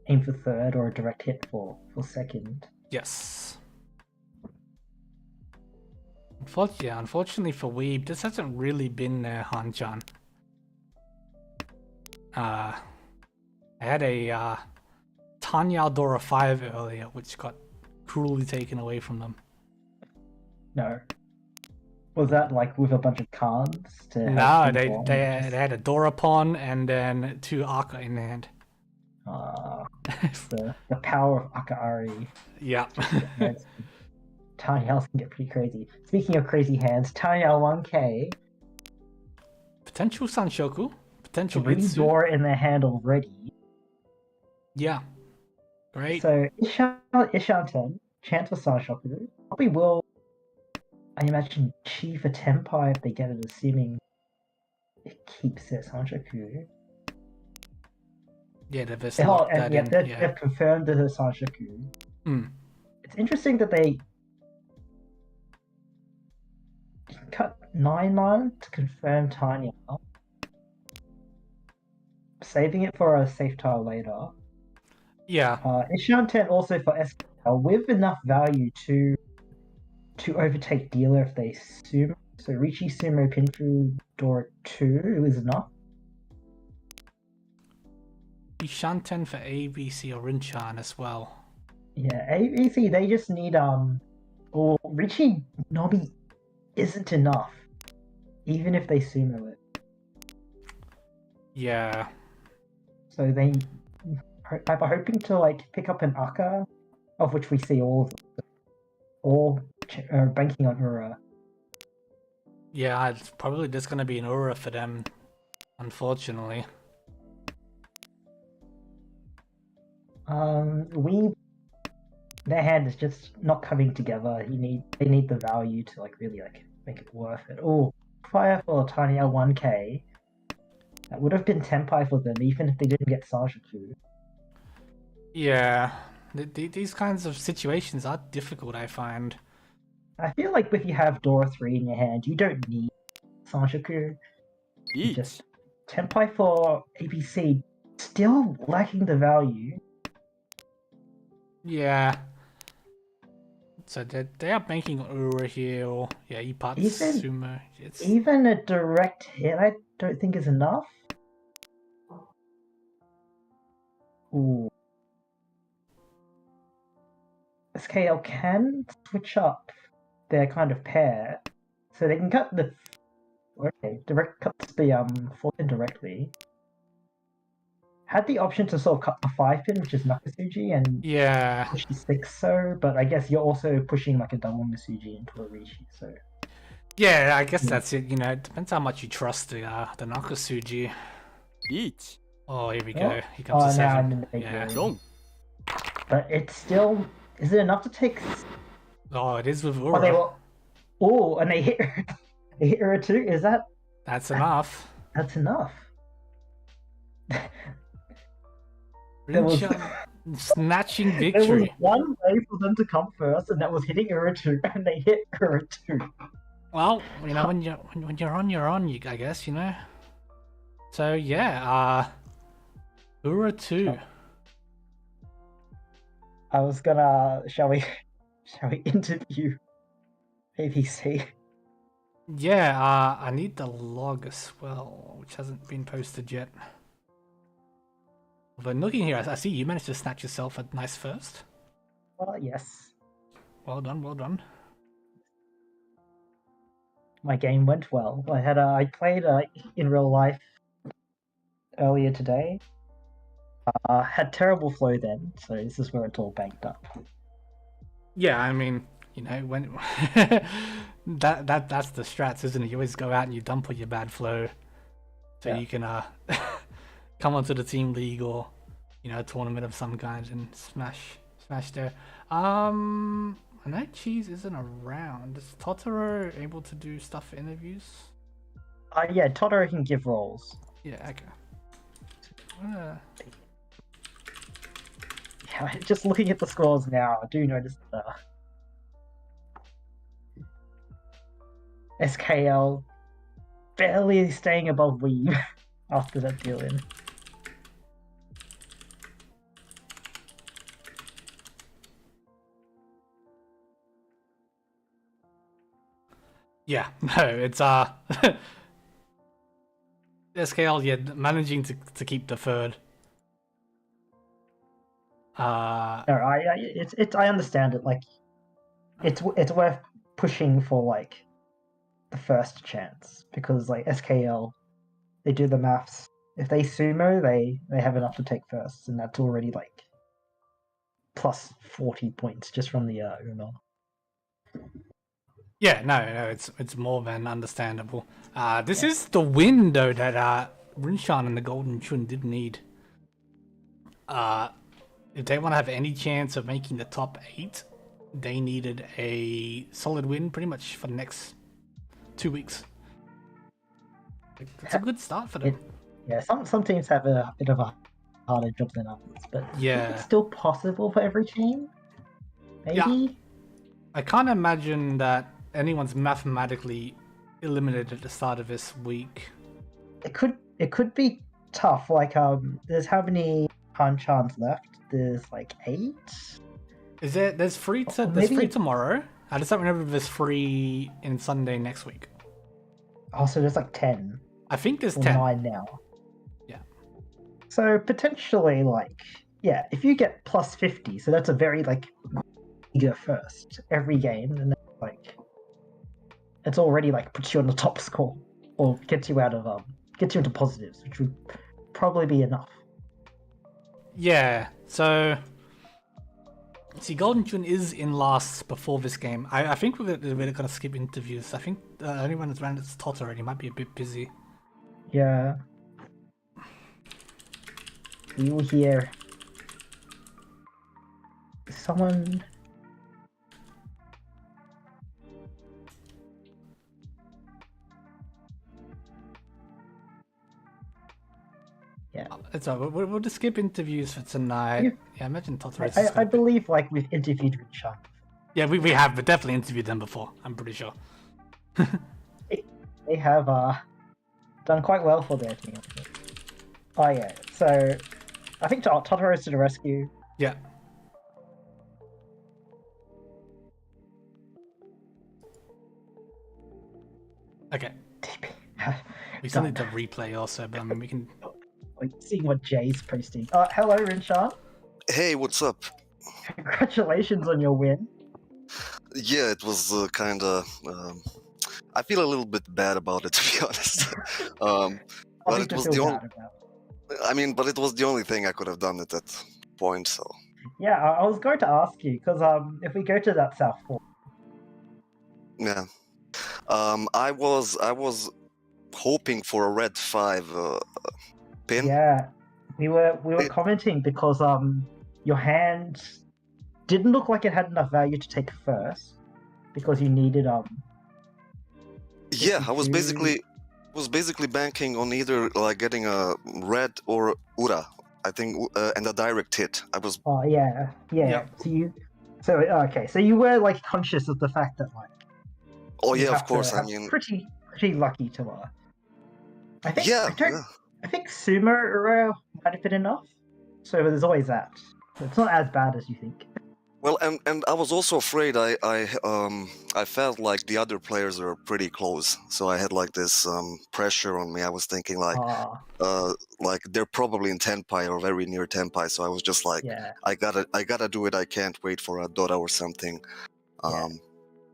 aim for third or a direct hit for second. Yes. Unfortunately for Weeb, this hasn't really been their Hanchan. I had a Tanya Aldora 5 earlier, which got cruelly taken away from them. No. Was that like with a bunch of cards? No, they had a Dora pawn and then 2 Aka in hand. The power of Akaari. Yeah. Tiny House can get pretty crazy. Speaking of crazy hands, Tiny 1K. potential Sanshoku, potential 3 Itsu. Dora in their hand already. Yeah, great. So Ishanten, chance for Sanshoku. Probably will, I imagine, Chi for Tenpai if they get it, assuming it keeps their Sanshoku. Yeah, they've just locked that in. Yeah. They've confirmed it as Sanshoku. Mm. It's interesting that they cut 9 to confirm Tanya, saving it for a safe tile later. Yeah. Ishanten also for SKL with enough value to overtake dealer if they sumo. So Richi sumo Pinfu Dora 2 is enough. Ishanten for ABC or Rinchan as well. Yeah, ABC they just need or Richi Nobi isn't enough, even if they sumo it. Yeah. So I'm hoping to like pick up an Aka, of which we see all of them, or banking on Ura. Yeah, it's probably just gonna be an Aura for them, unfortunately. Their hand is just not coming together. They need the value to like really like make it worth it. Oh, fire for Tiny L 1K. That would have been Tenpai for them, even if they didn't get Sanshoku. Yeah, these kinds of situations are difficult, I find. I feel like if you have Dora 3 in your hand, you don't need Sanshoku. Just Tenpai for ABC, still lacking the value. Yeah. So they are banking on Ura here, or yeah, Ipatsu Sumo. Even a direct hit, I don't think is enough. Ooh. SKL can switch up their kind of pair, so they can cut the cuts the 4-pin directly. Had the option to sort of cut the 5-pin, which is Nakasuji, and push the 6 so, but I guess you're also pushing like a double Masuji into a Rishi, so. Yeah, I guess that's it. You know, it depends how much you trust the Nakasuji. Each. Oh, here we go. Here comes the 7. Yeah. Long. But it's still. Is it enough to take? Oh, it is with Ura. And they hit Ura too. Is that? That's enough. That's enough. Snatching victory. There was one way for them to come first, and that was hitting Ura 2, and they hit Ura 2. Well, you know, when you're on, you're on. I guess, you know. So yeah, Ura 2. I was gonna. Shall we interview ABC? Yeah, I need the log as well, which hasn't been posted yet. But looking here, I see you managed to snatch yourself a nice first. Yes. Well done, well done. My game went well. I played in real life earlier today. Had terrible flow then, so this is where it's all banked up. Yeah, I mean, you know, when that's the strats, isn't it? You always go out and you dump all your bad flow, so you can come onto the team league or, you know, a tournament of some kind and smash there. I know Cheese isn't around. Is Totoro able to do stuff for interviews? Yeah, Totoro can give roles. Yeah, okay. Yeah, just looking at the scores now, I do notice that SKL barely staying above Weeb after that deal in. Yeah, no, it's SKL, yeah, managing to keep the third. No, I understand it. Like, it's worth pushing for like the first chance, because like SKL, they do the maths. If they sumo, they have enough to take first, and that's already like plus 40 points just from the Uno. Yeah, no, it's more than understandable. This is the window that Rinshan and the Golden Chun did need. If they want to have any chance of making the top 8, they needed a solid win pretty much for the next 2 weeks. It's a good start for them. Yeah, some teams have a bit of a harder job than others, but I think Yeah. it's still possible for every team. Maybe. Yeah. I can't imagine that anyone's mathematically eliminated at the start of this week. It could be tough. Like there's how many Hanchans left? There's like 8. Is there? There's free tomorrow. I just don't remember if there's free in Sunday next week. Oh, so there's like 10. I think there's or 10. 9 now. Yeah. So potentially, like, yeah, if you get plus 50, so that's a very like eager first every game, and then, like it's already like puts you on the top score or gets you into positives, which would probably be enough. Yeah. So. See, Golden Chun is in last before this game. I think we're gonna skip interviews. I think the only one that's around is Tot already. Might be a bit busy. Yeah. We will hear someone. Yeah. It's all. We'll just skip interviews for tonight. Yeah, imagine Tot already. I believe like we've interviewed Rinshan. Yeah, we have, but definitely interviewed them before. I'm pretty sure. They have done quite well for their team. Oh yeah, so I think Totoro's to the rescue. Yeah. Okay. We still need to replay also, but I mean we can. Like seeing what Jay's posting. Hello, Rinshan. Hey, what's up? Congratulations on your win. Yeah, it was kind of. I feel a little bit bad about it, to be honest. But it was the only. I mean, but it was the only thing I could have done at that point. So. Yeah, I was going to ask you because if we go to that South Fork. Yeah. I was hoping for a red 5 pin. Yeah, we were commenting because your hand didn't look like it had enough value to take first because you needed Yeah, I was basically banking on either like getting a red or Ura, I think, and a direct hit. I was. Oh yeah. So you were like conscious of the fact that like. Oh yeah, of course. I mean, pretty lucky to. I think. Yeah. I think Sumo Ura might have been enough. So there's always that. It's not as bad as you think. Well, and I was also afraid. I felt like the other players are pretty close, so I had like this pressure on me. I was thinking like they're probably in Tenpai or very near Tenpai. So I was just like, I gotta do it. I can't wait for a Dota or something.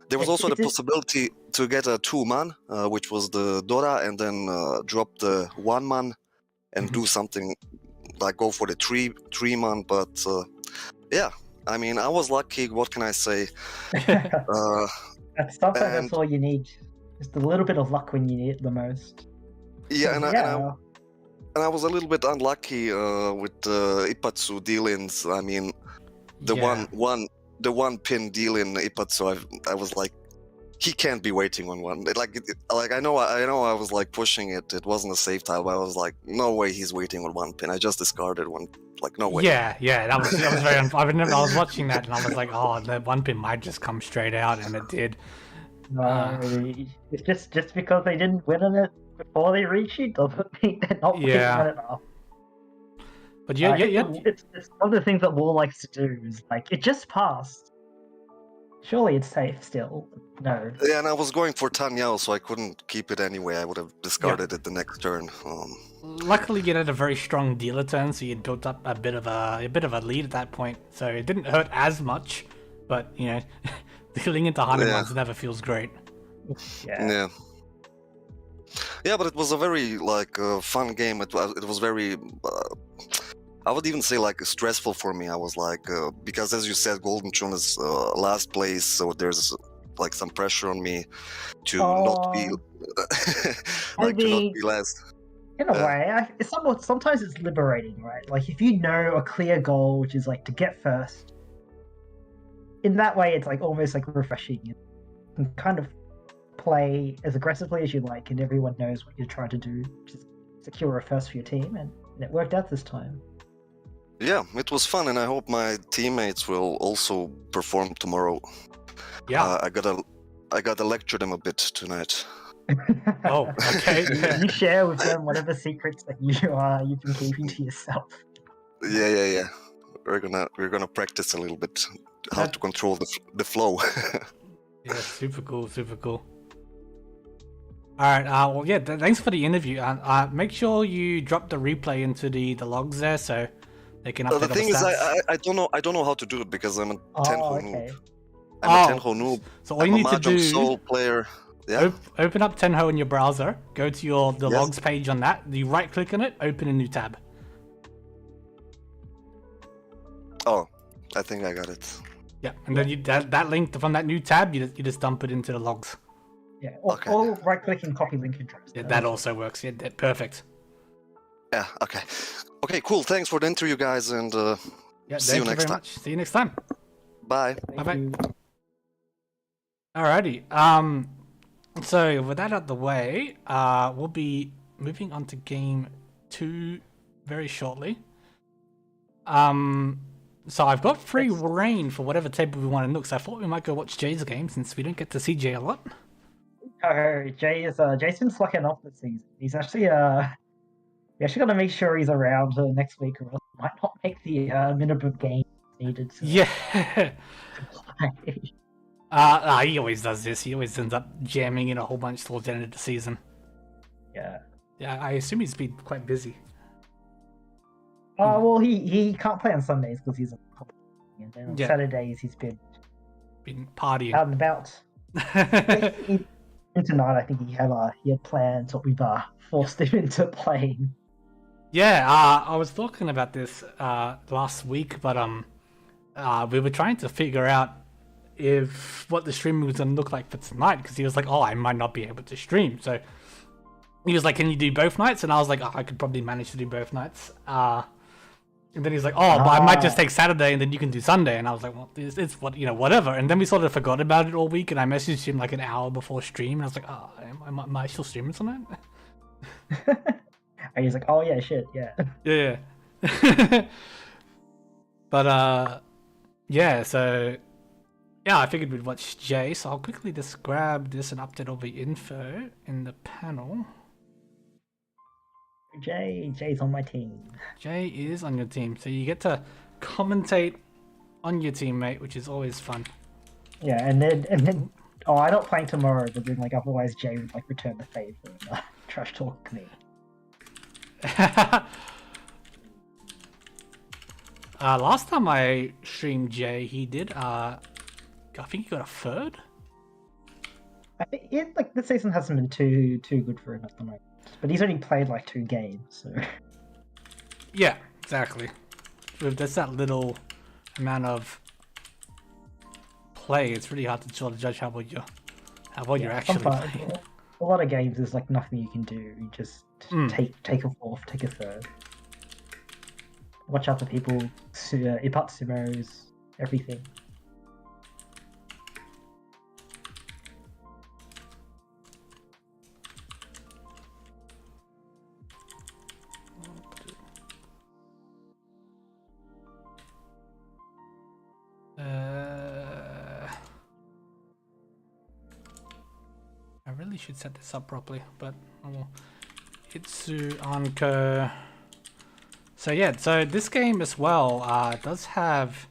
There was also the possibility to get a 2-man, which was the Dora, and then drop the 1-man and do something like go for the 3-man. But yeah, I mean, I was lucky. What can I say? Sometimes that's all you need. Just a little bit of luck when you need it the most. Yeah, and I was a little bit unlucky with the Ipatsu deal-ins. I mean, the one pin deal in Ipatsu, I was like, he can't be waiting on one. I know I was like pushing it. It wasn't a safe tile, but I was like, no way he's waiting on one pin. I just discarded one. Like, no way. Yeah, that was very. I was watching that and I was like, oh, the one pin might just come straight out, and it did. No, it's just because they didn't win on it before they reach it doesn't mean they're not winning on it after. But it's one of the things that War likes to do is like it just passed. Surely it's safe still. No. Yeah, and I was going for Tanyao, so I couldn't keep it anyway. I would have discarded it the next turn. Luckily, you had a very strong dealer turn, so you built up a bit of a lead at that point. So it didn't hurt as much, but you know, dealing into Hanchans never feels great. Yeah. Yeah, but it was a very fun game. It was very. I would even say stressful for me. I was like, because as you said, Golden Chun is last place, so there's like some pressure on me to not be like to not be last. In a way, sometimes it's liberating, right? Like if you know a clear goal, which is like to get first. In that way, it's like almost like refreshing. You can kind of play as aggressively as you like, and everyone knows what you're trying to do, just secure a first for your team, and it worked out this time. Yeah, it was fun, and I hope my teammates will also perform tomorrow. Yeah, I gotta lecture them a bit tonight. Oh, okay. You share with them whatever secrets that you've been keeping to yourself. Yeah. We're gonna practice a little bit how to control the flow. Yeah, super cool. All right. Well, yeah. Thanks for the interview. Make sure you drop the replay into the logs there so they can update The thing the is, stats. I don't know how to do it because I'm a Tenho noob. I'm a Tenho noob. So all you need to do is solo player. Yeah. Open up Tenho in your browser. Go to the logs page on that. You right click on it. Open a new tab. Oh, I think I got it. Yeah, and then that link from that new tab, you just dump it into the logs. Yeah, or right-click and copy link address. Yeah, that also works. Yeah, perfect. Yeah, okay. Okay, cool. Thanks for the interview, guys, and see you next time. Much. See you next time. Bye. Bye-bye. Alrighty. So with that out the way, we'll be moving on to game 2 very shortly. So I've got free reign for whatever table we want to look. So I thought we might go watch Jay's game since we don't get to see Jay a lot. Oh, Jay's been slacking off this season. He's actually we actually got to make sure he's around next week, or else he might not make the minimum game needed. To He always does this. He always ends up jamming in a whole bunch towards the end of the season. Yeah, I assume he's been quite busy. Well, he can't play on Sundays because he's on and then on Saturdays he's been partying out and about. Tonight, I think he had plans, but we've forced him into playing. Yeah, I was talking about this last week, but we were trying to figure out what the stream was gonna look like for tonight, because he was like, "Oh, I might not be able to stream." So he was like, "Can you do both nights?" And I was like, "Oh, I could probably manage to do both nights." And then he's like, "Oh, but I might just take Saturday, and then you can do Sunday." And I was like, "Well, it's whatever." And then we sort of forgot about it all week, and I messaged him like an hour before stream, and I was like, "Oh, am I still streaming tonight?" And he's like, "Oh yeah, shit, yeah." Yeah. But so I figured we'd watch Jay. So I'll quickly just grab this and update all the info in the panel. Jay's on my team. Jay is on your team, so you get to commentate on your teammate, which is always fun. Yeah, and then I'm not playing tomorrow, but then otherwise Jay would return the favor and trash talk me. Last time I streamed Jay, he did I think he got a third. I think this season hasn't been too good for him at the moment. But he's only played 2 games, so... Yeah, exactly. With just that little amount of play, it's really hard to sort of judge how well you're actually playing. A lot of games, there's nothing you can do. You just take a fourth, take a third. Watch out for people, Ipat Sumos, everything. I really should set this up properly, but Itsu Anko. So this game as well does have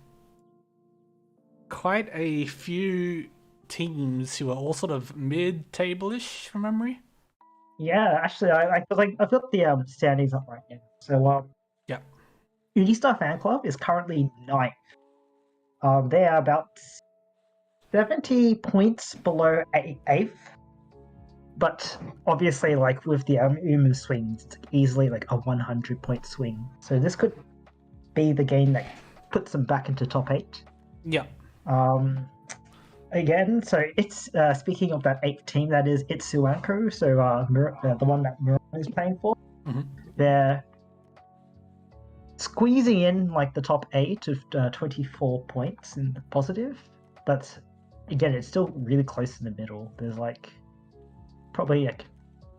quite a few teams who are all sort of mid-table-ish from memory. Yeah, actually, I've got the standings up right now. So Unistar Fan Club is currently 9th. They are about 70 points below 8th. But obviously, with the Umu swings, it's easily a 100-point swing. So this could be the game that puts them back into top 8. Yeah. again, so it's speaking of that 8th team, that is Itsuanko, so the one that Miran is playing for. Mm-hmm. They're squeezing in like the top 8 of 24 points in the positive, but again, it's still really close in the middle. There's like probably like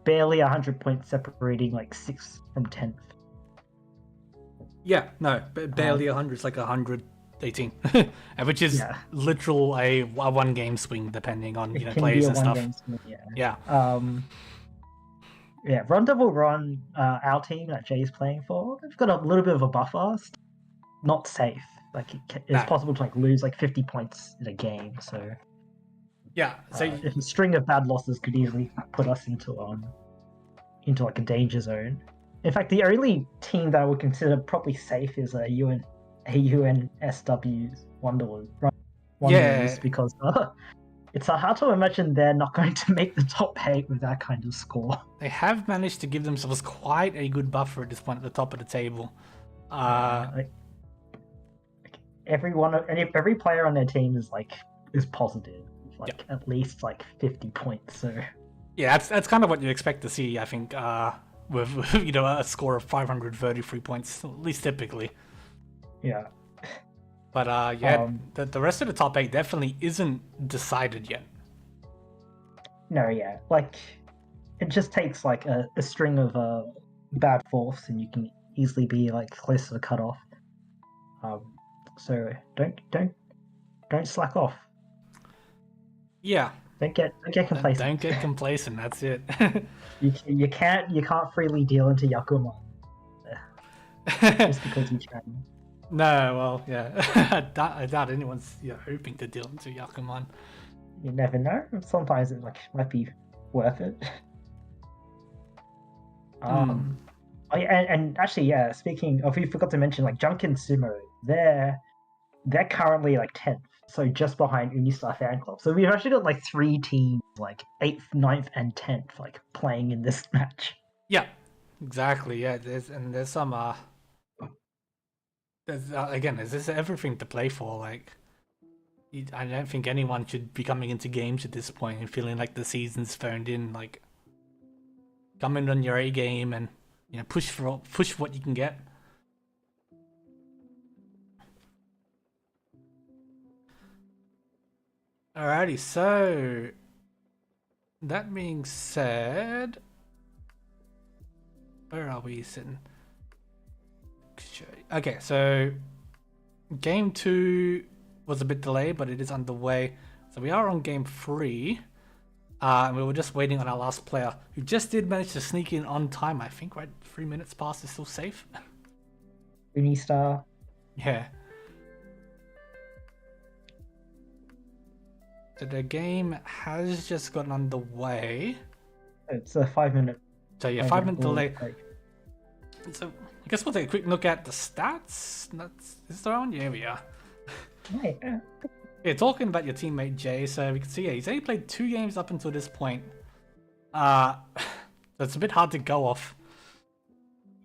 barely 100 points separating like 6th from 10th. Yeah, no, barely 100. It's like 118, which is literal a one game swing depending on players and stuff. Swing, yeah. Yeah, Rendezvous Run, our team that Jay's playing for, they've got a little bit of a buffer. Not safe. Like it's possible to like lose like 50 points in a game. So yeah, so if a string of bad losses could easily put us into like a danger zone. In fact, the only team that I would consider probably safe is UNSW's Wanderers. Because it's hard to imagine they're not going to make the top 8 with that kind of score. They have managed to give themselves quite a good buffer at this point at the top of the table. Every player on their team is positive, at least like 50 points. So yeah, that's kind of what you expect to see, I think, with a score of 533 points, at least typically. Yeah. But the rest of the top 8 definitely isn't decided yet. No, yeah, like it just takes like a string of bad fourths, and you can easily be like close to the cutoff. So don't slack off. Yeah. Don't get complacent. Don't get complacent. That's it. you can't freely deal into Yakuma just because you can. No, well, yeah. I doubt anyone's hoping to deal into Yakuman. You never know. Sometimes it might be worth it. And actually, yeah. Speaking of, we forgot to mention like Junkin Sumo. They're currently like 10th, so just behind Unistar Fan Club. So we've actually got like 3 teams, like 8th, 9th, and 10th, like playing in this match. Yeah, exactly. Yeah, there's some there's everything to play for. Like, I don't think anyone should be coming into games at this point and feeling like the season's phoned in. Like, come in on your A game and push for what you can get. Alrighty, so that being said, where are we sitting? Okay, so game 2 was a bit delayed, but it is underway. So we are on game 3, and we were just waiting on our last player, who just did manage to sneak in on time. I think, right? 3 minutes past is still safe. Unistar. Yeah. So the game has just gotten underway. It's a 5-minute. So yeah, 5-minute delay. So I guess we'll take a quick look at the stats. Is there one? Yeah, we are. Yeah, talking about your teammate Jay, so we can see he's only played 2 games up until this point. So it's a bit hard to go off.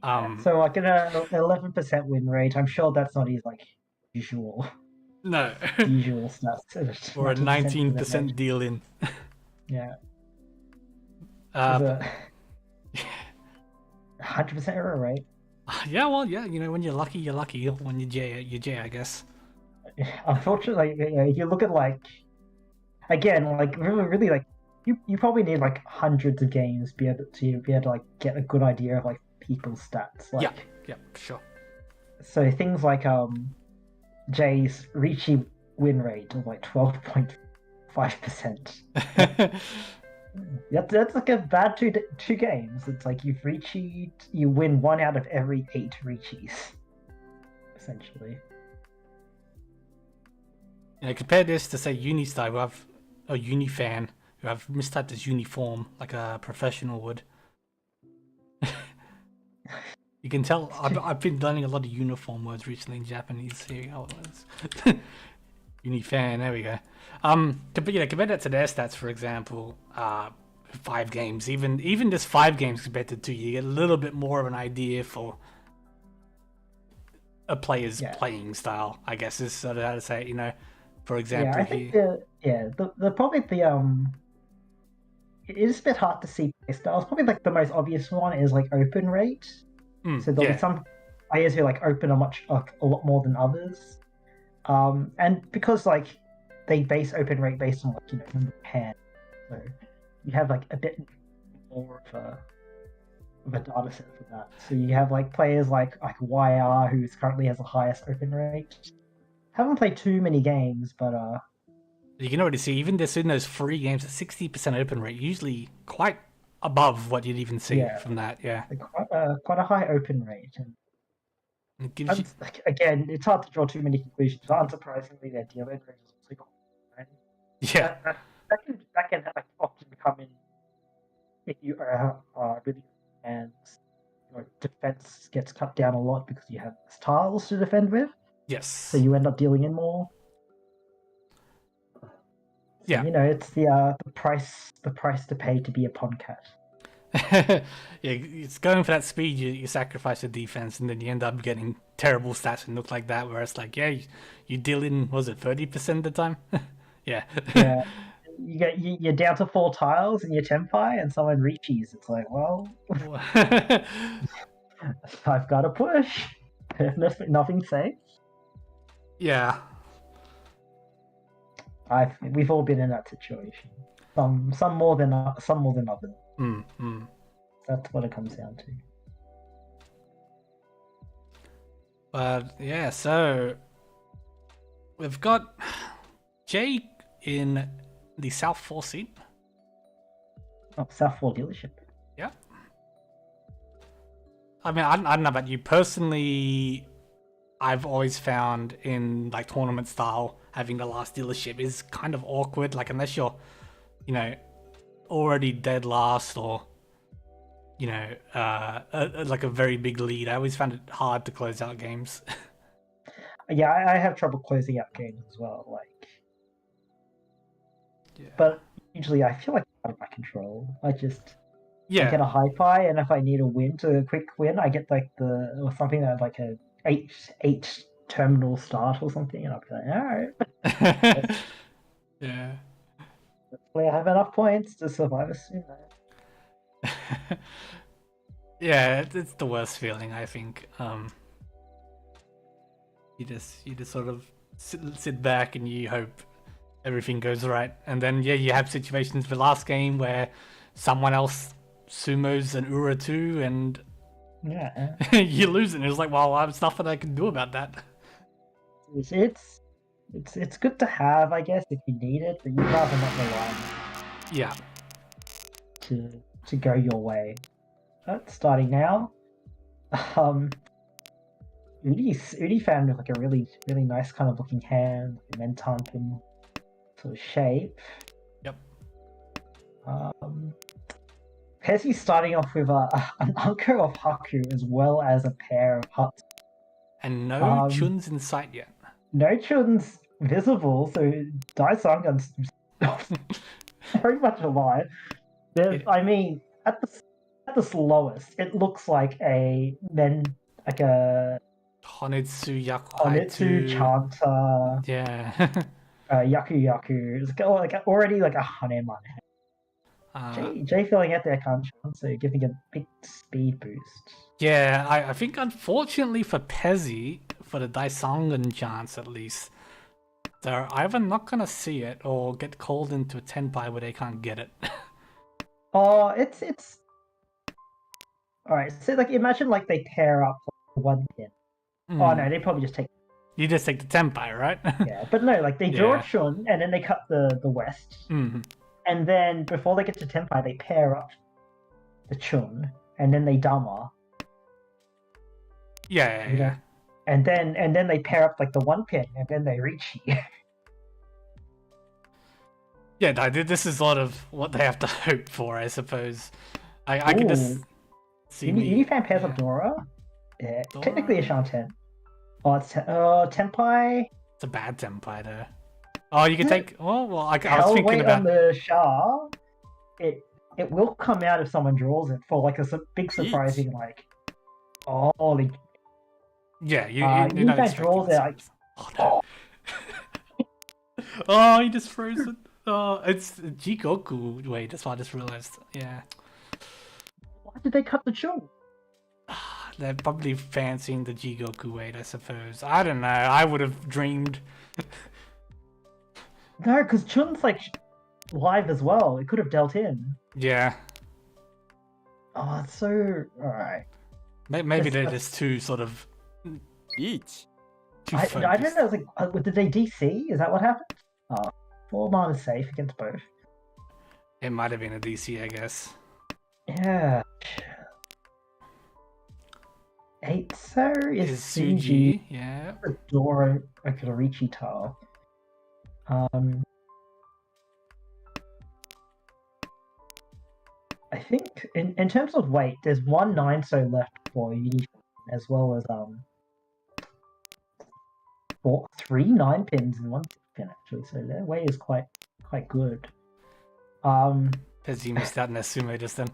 So like an 11% win rate. I'm sure that's not his usual. No. Usual stats. Or a 19% deal in. Yeah. 100% error rate. Yeah, well, yeah. When you're lucky, you're lucky. When you're Jay, I guess. Unfortunately, if you look at really you probably need hundreds of games to be able to get a good idea of people's stats. Yeah, sure. So things like Jay's Ricci win rate of 12.5%. That's like a bad two games. It's you win 1 out of every 8 Riccis, essentially. Compare this to say Unistar, who have a Unifan, who have mistyped as uniform like a professional would. You can tell I've been learning a lot of uniform words recently in Japanese. Here we go. Unifan, there we go. Compare that to their stats, for example. 5 games, even just 5 games compared to 2, you get a little bit more of an idea for a player's playing style, I guess is sort of how to say it. for example. Yeah, I think the probably it is a bit hard to see playstyles. Probably like the most obvious one is like open rate. So there'll be some players who like open a lot more than others. And because like they base open rate based on like number of hands, so you have like a bit more of a data set for that. So you have like players like YR who currently has the highest open rate. Haven't played too many games, but you can already see even in those free games at 60% open rate, usually quite above what you'd even see from that. Yeah, like quite a high open rate. And it gives you... again, it's hard to draw too many conclusions, but unsurprisingly, their deal rate is also quite high. Yeah, that can like often come in if you are really, and defense gets cut down a lot because you have less tiles to defend with. Yes. So you end up dealing in more. So, yeah. It's the price to pay to be a pawn cat. Yeah, it's going for that speed. You sacrifice the defense, and then you end up getting terrible stats and look like that. Where it's like, yeah, you deal in, was it 30% of the time? Yeah. Yeah. You're down to 4 tiles in your tempi, and someone reaches. It's like, well, I've got to push. Nothing safe. Yeah. We've all been in that situation. Some more than others. That's what it comes down to. But yeah, so we've got Jake in the South 4 seat. Oh, South 4 dealership. Yeah. I mean, I don't know about you personally. I've always found in like tournament style, having the last dealership is kind of awkward. Like unless you're, already dead last or, like a very big lead. I always found it hard to close out games. Yeah, I have trouble closing out games as well. Yeah. But usually I feel like it's out of my control. I get a high pie, and if I need a quick win, I get like something that like a 8 terminal start or something, and I'll be like, alright. Yeah. Hopefully I have enough points to survive a sumo. Yeah, it's the worst feeling, I think. You just sort of sit back and you hope everything goes right, and then you have situations the last game where someone else sumos an Ura 2 and you lose it. And it's like, well, there's nothing I can do about that. It's good to have, I guess, if you need it, but you'd rather not rely on it to go your way. Starting now. Udi found like a really, really nice kind of looking hand, Mentanpin sort of shape. Yep. Pezzy's starting off with an Unko of Haku as well as a pair of Huts. And no Chuns in sight yet. No Chuns visible, so Daisangan's very much alive. I mean, at the slowest, it looks like a Honitsu, Honitsu, Chanta. Yeah. Yaku. It's like already like a Haneman. Jay filling out their Hanchans, so giving a big speed boost. Yeah, I think unfortunately for Pezzy, for the Daisangan chance at least, they're either not gonna see it or get called into a tenpai where they can't get it. Oh, it's alright. So like, imagine like they pair up like, one pin. Oh no, they probably just take. You just take the tenpai, right? Yeah, but no, like they draw a Chun and then they cut the west. Mm-hmm. And then before they get to tenpai, they pair up the Chun and then they Dama. Yeah. And then they pair up like the one pin and then they reach you. Yeah, this is sort of what they have to hope for, I suppose. I can just see Unifan pairs up Dora. Yeah, Dora. Technically a Shanten. Oh, it's tenpai. It's a bad tenpai though. Oh, you can take. Oh, well, I was thinking about on the Shah. It will come out if someone draws it for like a big surprising like. Holy. Yeah, you draws it like. Oh, no. Oh, he just froze it. Oh, it's Jigoku. Wait, that's what I just realized. Yeah. Why did they cut the Chun? They're probably fancying the Jigoku weight, I suppose. I don't know. I would have dreamed. No, because Chun's like live as well. It could have dealt in. Yeah. Oh, it's so alright. Maybe they're just too sort of. I don't know. Like, did they DC? Is that what happened? Oh, 4 mana safe against both. It might have been a DC, I guess. Yeah. 8 sir is Suji, yeah. Dora Okarichi tile. I think in terms of weight, there's 1 9-so left for Uniform, as well as 3 9-pins and 1 6-pin actually. So their weight is quite good. Because you missed out on a sumo just then.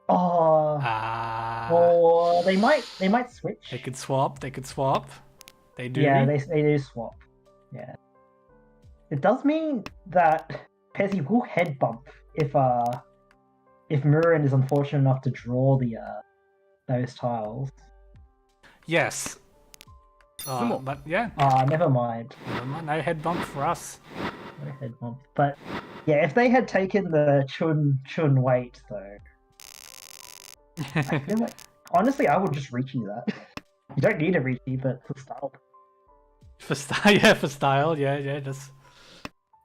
Or they might switch. They could swap. They do. Yeah, they do swap. Yeah. It does mean that Pezzy will head bump if Murin is unfortunate enough to draw the those tiles. Yes. But yeah. Never mind. No head bump for us. No head bump. But yeah, if they had taken the Chun weight though, I feel like honestly I would just reach you that. You don't need a reachy, but for style. For style, yeah, just.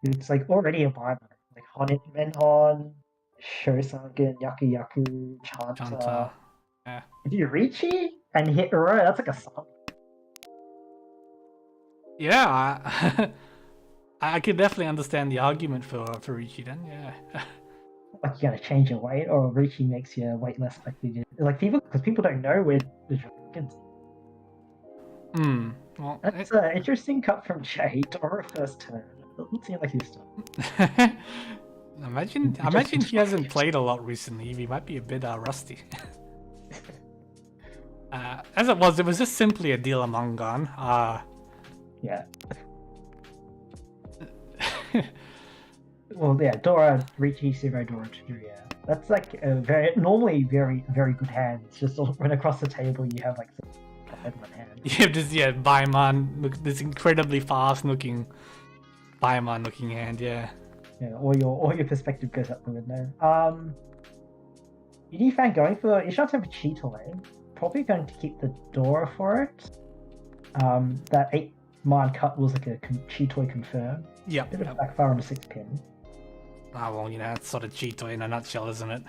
It's like already a binder. Like Menhon, Shosagen, Yaku, Chanta. Yeah. If you Richi and hit Uro, that's like a song. Yeah, I could definitely understand the argument for Richi then, yeah. Like you gotta change your weight, or Richi makes your weight less likely to. Like because people don't know where the dragons. Well, that's an interesting cut from Jay. Dora first turn. Doesn't seem like he's done. Imagine he hasn't played a lot recently. He might be a bit rusty. As it was just simply a deal among Gun. Yeah. Well, yeah, Dora, Richi, Zero, Dora, 2, yeah. That's like a normally very, very good hand. It's just when across the table you have like in one hand. You have this, Baiman, this incredibly fast looking Baiman looking hand, yeah. Yeah, all your perspective goes out the window. Fan going for Ishanten for Cheetaway. Probably going to keep the Dora for it. That 8-man cut was like a Cheetaway confirm. Yeah. Bit of backfire on a 6-pin. Well, it's sort of Cheetaway in a nutshell, isn't it?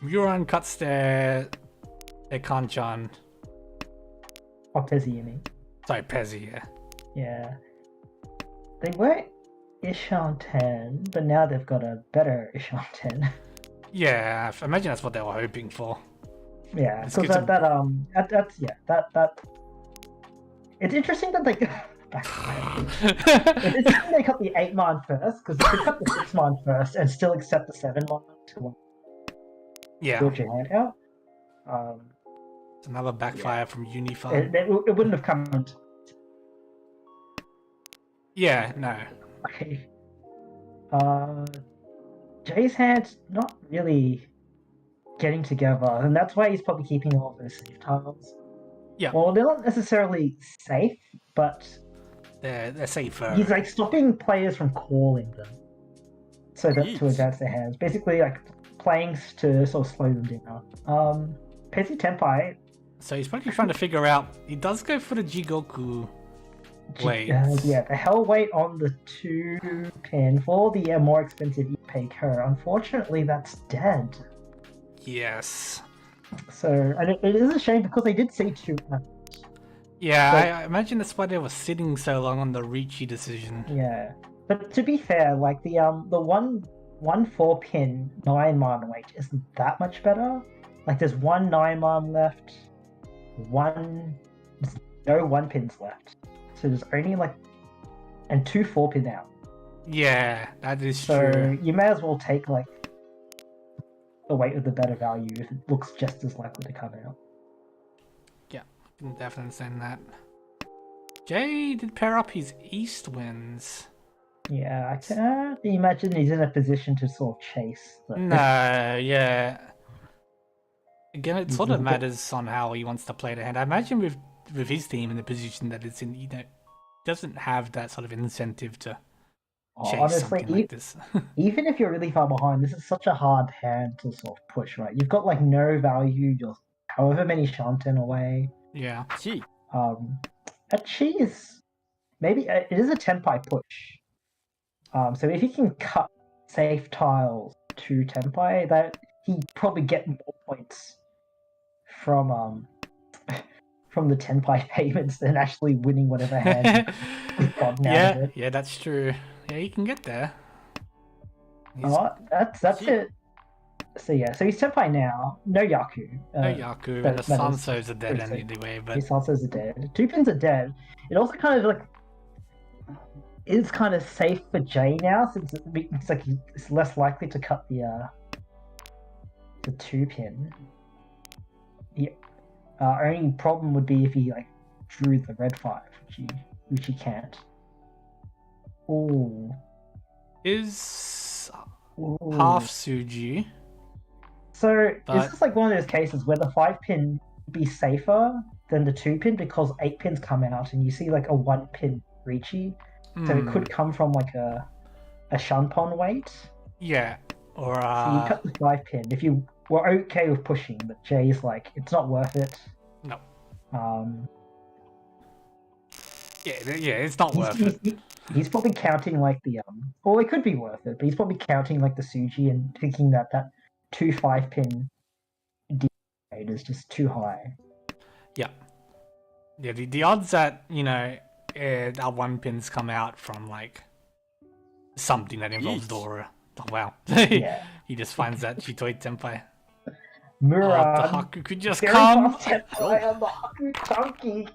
Muran cuts their Kanchan. Oh, Pezzy, you mean? Sorry, Pezzy, yeah. Yeah. They were Ishanten, but now they've got a better Ishanten. Yeah, I imagine that's what they were hoping for. Yeah, because that's it's interesting that they it's interesting they cut the 8-man first, because they could cut the 6-man first and still accept the 7-man to build your hand out. It's another backfire from Unify. It wouldn't have come. Yeah, no. Okay. Jay's hand's not really getting together, and that's why he's probably keeping all of those safe tiles. Yeah. Well, they're not necessarily safe, but they're safer. He's like stopping players from calling them, so that to advance their hands. Basically, like playing to sort of slow them down. Pezzy Tenpai. So he's probably trying to figure out. He does go for the Jigoku weight. Yeah, the hell weight on the 2-pin for the more expensive Ippei Ko. Unfortunately, that's dead. Yes. So, and it is a shame because they did see 2. Yeah, I imagine that's why they were sitting so long on the Richi decision. Yeah, but to be fair, like the 1 4-pin 9-man weight isn't that much better. Like there's 1 9-man left, there's no 1-pins left. So there's only and 2 4-pin out. Yeah, that is true. So you may as well take the weight of the better value if it looks just as likely to come out. Yeah, I can definitely understand that. Jay did pair up his East Winds. Yeah, I can't imagine he's in a position to sort of chase. No, yeah. Again, it sort of matters on how he wants to play the hand. I imagine with his team in the position that it's in, doesn't have that sort of incentive to chase honestly, something like this. Even if you're really far behind, this is such a hard hand to sort of push, right? You've got like no value, you're however many Shanten away. Yeah. A Chi is maybe it is a Tenpai push. So if he can cut safe tiles to Tenpai, that he probably get more points from the Tenpai payments than actually winning whatever hand he's gotten out of it. Yeah, that's true. Yeah, he can get there. That's it. So yeah, so he's Tenpai now. No Yaku. No Yaku, and the Sanso's are dead anyway. But his Sanso's are dead. 2 pins are dead. It also kind of like is kind of safe for Jay now, since it's like it's less likely to cut the 2 pin. The only problem would be if he like drew the red 5, which he can't. Ooh. Is half Suji. So this is like one of those cases where the 5 pin would be safer than the 2 pin because 8 pins come out and you see like a 1 pin Riichi. So it could come from like a Shanpon weight. Yeah. Or so you cut the 5 pin if you were okay with pushing, but Jay's like, it's not worth it. No. Yeah, it's not worth it. He's probably counting like the or it could be worth it, but he's probably counting like the Suji and thinking that 2 5 pin rate is just too high. Yeah. Yeah, the odds that, our 1 pins come out from like something that involves Dora. Oh wow. Yeah. He just finds that Chitoi Tenpai. Muran, the Haku could just very come. Tenpai on the Haku Chunky.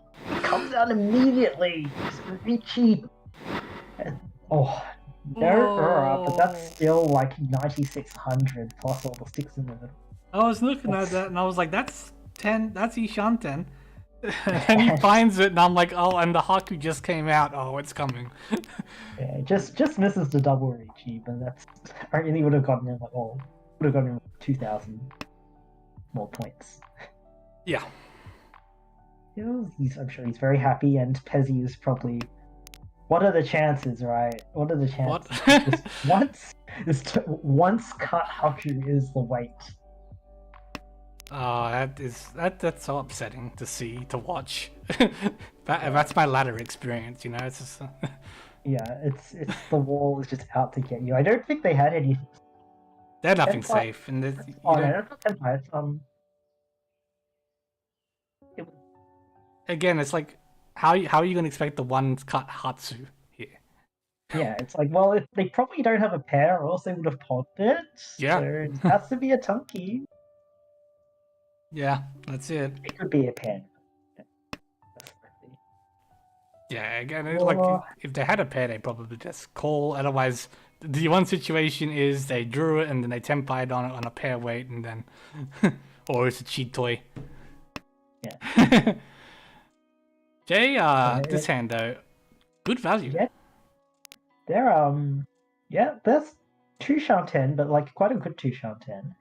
Comes out immediately. Riichi. Oh no, but that's still like 9600 plus all the sticks in the middle. I was looking at that and I was like, that's 10, that's Ishanten. And he finds it and I'm like, oh, and the Haku just came out. Oh, it's coming. Yeah, just misses the double Riichi, but that's I really would have gotten him like would have gotten him 2000 more points. Yeah. I'm sure he's very happy, and Pezzy is probably. What are the chances, right? What are the chances? Once cut Haku is the weight. Oh, that's so upsetting to watch. That's my ladder experience, It's just. Yeah, it's the wall is just out to get you. I don't think they had any. They're nothing safe, and no, not Tenpai. Again, it's like, how are you going to expect the one cut Hatsu here? Yeah, it's like, well, if they probably don't have a pair, or else they would have popped it. Yeah. So it has to be a Tunky. Yeah, that's it. It could be a pen. Yeah, again, like, if they had a pair, they probably just call. Otherwise, the one situation is they drew it and then they Tenpai'd on a pair weight, and then... or it's a cheat toy. Yeah. Jay, this hand though, good value. Yeah. There's 2 Shanten, but like quite a good 2 Shanten.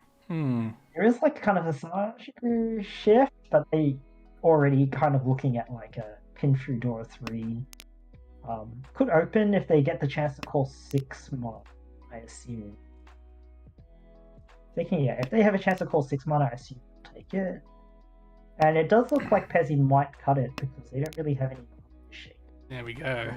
There is like kind of a Sashu shift, but they already kind of looking at like a pin through door 3. Could open if they get the chance to call 6 mana, I assume. If they have a chance to call 6 mana, I assume they'll take it. And it does look like Pezzy might cut it because they don't really have any shape. There we go.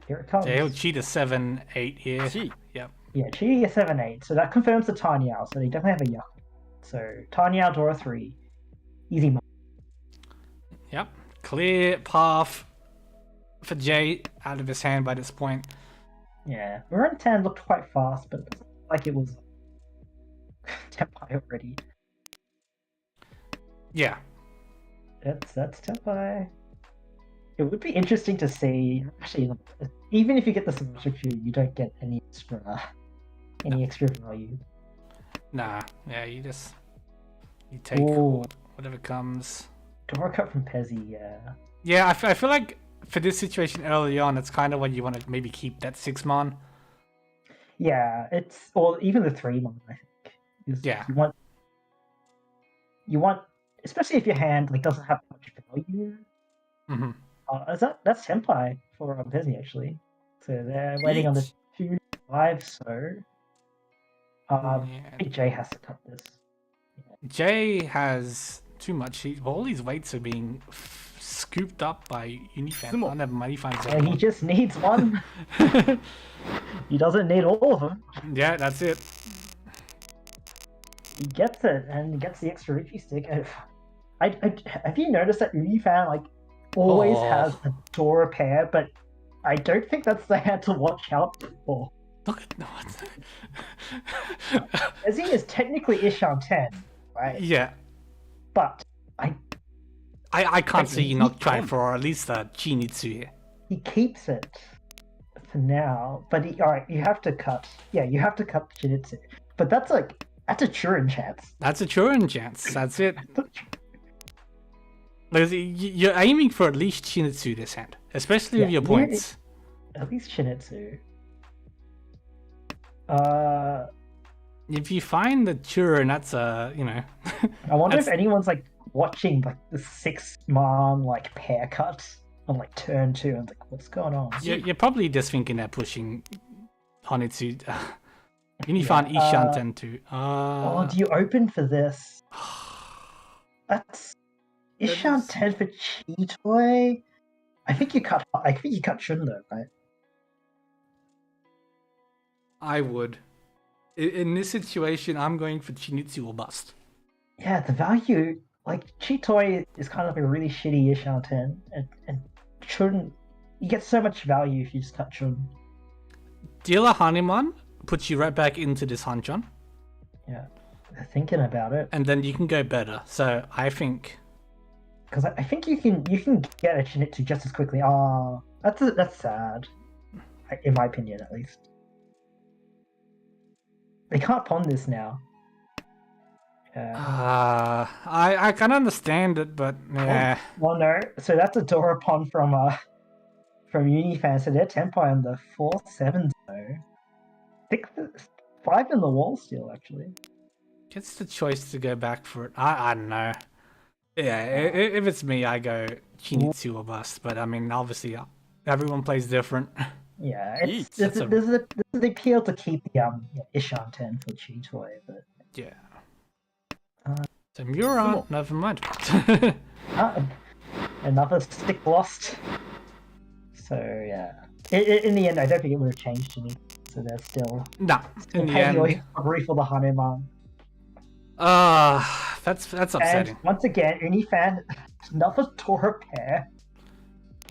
Here it comes. He'll cheat a 7-8 here. Yep. Yeah, cheating a 7-8. So that confirms the Tanyao. So they definitely have a Yaku. So Tanyao, Dora 3. Easy money. Yep. Clear path for Jay out of his hand by this point. Yeah. Muran looked quite fast, but it doesn't look like it was Tenpai already. Yeah. That's Tenpai. It would be interesting to see. Actually, even if you get the Symmetric, you don't get any extra value. Nah, yeah, you take whatever comes. Dora cut from Pezzy, yeah. Yeah, I feel like for this situation early on, it's kind of when you want to maybe keep that 6-mon. Yeah, or even the 3-mon, I think. Yeah. You want, especially if your hand like doesn't have much value. Mm-hmm. That's Senpai for Pezzy actually. So they're waiting on the 2-5, so I think Jay has to cut this. Jay has too much. All his weights are being scooped up by Unifan. Oh, never mind, and he just needs one. He doesn't need all of them. Yeah, that's it. He gets it, and he gets the extra Richie stick. Have you noticed that Unifan like always has a Dora pair, but I don't think that's the hand to watch out for. Look at what. Pezzy is technically Ishan 10, right? Yeah. But I can't see you not trying for at least a Chinitsu here. He keeps it for now, but alright, you have to cut. Yeah, you have to cut Chinitsu. But that's a Turin chance. That's a Turin chance. That's it. You're aiming for at least Chinitsu this hand, especially with your points. At least Chinitsu. If you find the Turin, that's I wonder if anyone's like watching like the 6-mon like pair cut on like turn 2 and like what's going on. You're probably just thinking they're pushing Honitsu. Unifan Ishan 10 to. Do you open for this? That's Ishan 10 for Chitoy. I think you cut Shun though, right? I would. In this situation, I'm going for Chinitsu or bust. Yeah, the value, like Chitoy is kind of like a really shitty Ishan 10, and Chun, you get so much value if you just cut Chun. Dealer Hanuman puts you right back into this Hanchan. Yeah, they're thinking about it. And then you can go better. So I think, because I think you can get a Chinitsu just as quickly. That's sad, in my opinion at least. They can't pawn this now. I can understand it, but yeah. Well, no. So that's a Dora pawn from Unifan. So they're Tenpai on the 4-7 though. 5 in the wall still actually. Gets the choice to go back for it. I don't know. Yeah, if it's me, I go Chinitsu or bust. But I mean, obviously, everyone plays different. Yeah, this is the appeal to keep the Ishan 10 for Chitoy, but yeah. So Muron, never mind. Another stick lost. So yeah, in the end, I don't think it would have changed any. So they're still in the end, recovery for the Hanuman. That's upsetting. And once again, Unifan, another Dora pair.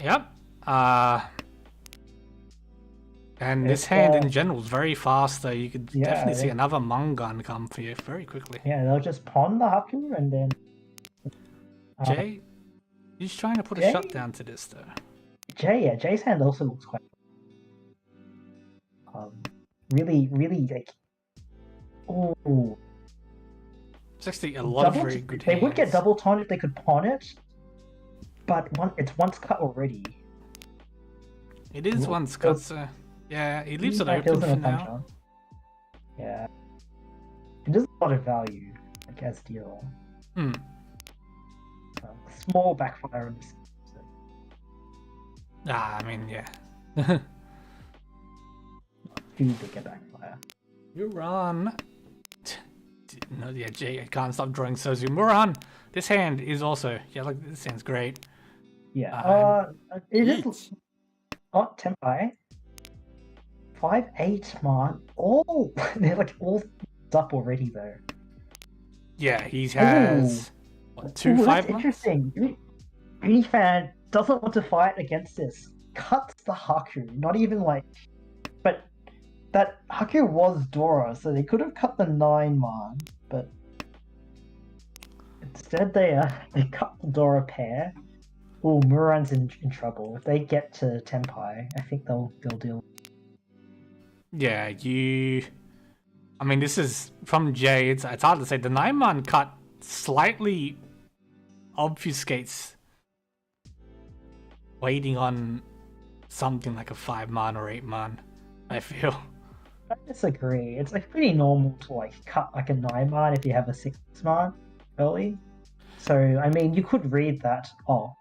Yep. And this hand in general is very fast, though. You could definitely see another Mangan come for you very quickly. Yeah, they'll just pawn the Haku and then... Jay, he's trying to put a shutdown to this, though. Jay's hand also looks quite... really, like... Ooh. It's actually a lot of very good hands. They would get double taunt if they could pawn it, but it's once cut already. It is once cut, so... Yeah, he leaves it open for now. Yeah. It is a lot of value, like as deal. Small backfire on this. I mean, yeah. Too big a backfire. Muron. No, yeah, Jay, I can't stop drawing Sozu. Muron! This hand is also... Yeah, look, this hand's great. Yeah, it is... Oh, Tenpai. 5-8, man. Oh, they're like all up already though. Yeah, he has what, 2 5 that's interesting. Unifan doesn't want to fight against this. Cuts the Haku. Not even like, but that Haku was Dora, so they could have cut the 9-man, but instead they cut the Dora pair. Oh, Muran's in trouble. If they get to Tenpai, I think they'll deal. Yeah, I mean, this is from Jay. It's hard to say. The 9-man cut slightly obfuscates waiting on something like a 5-man or 8-man, I feel. I disagree. It's like pretty normal to like cut like a 9-man if you have a 6-man early. So I mean, you could read that. Oh,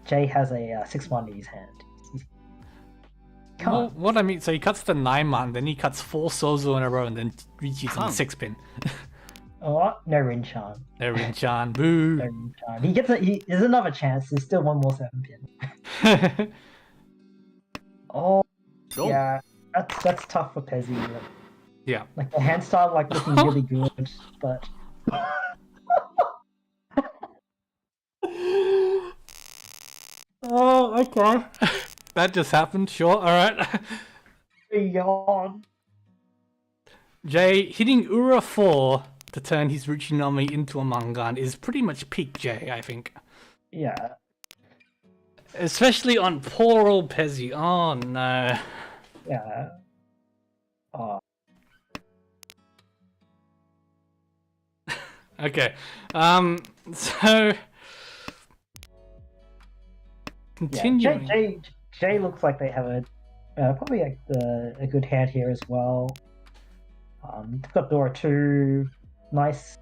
Jay has a 6-man in his hand. Well, what I mean, so he cuts the 9-man, then he cuts 4 Sozo in a row, and then reaches on 6-pin. Oh, no Rinchan. No Rinchan, boo. No Rinchan. There's another chance. There's still one more 7-pin. Oh, yeah. That's tough for Pezzy. Yeah. Like the hand style, like looking really good, but. Oh, okay. That just happened. Sure. All right. Yawn. Jay hitting Ura 4 to turn his Ruchinami into a Mangan is pretty much peak Jay, I think. Yeah. Especially on poor old Pezzy. Oh no. Yeah. Oh. Okay. So continuing. Yeah, Jay looks like they have a probably like a good hand here as well. They've got Dora 2, nice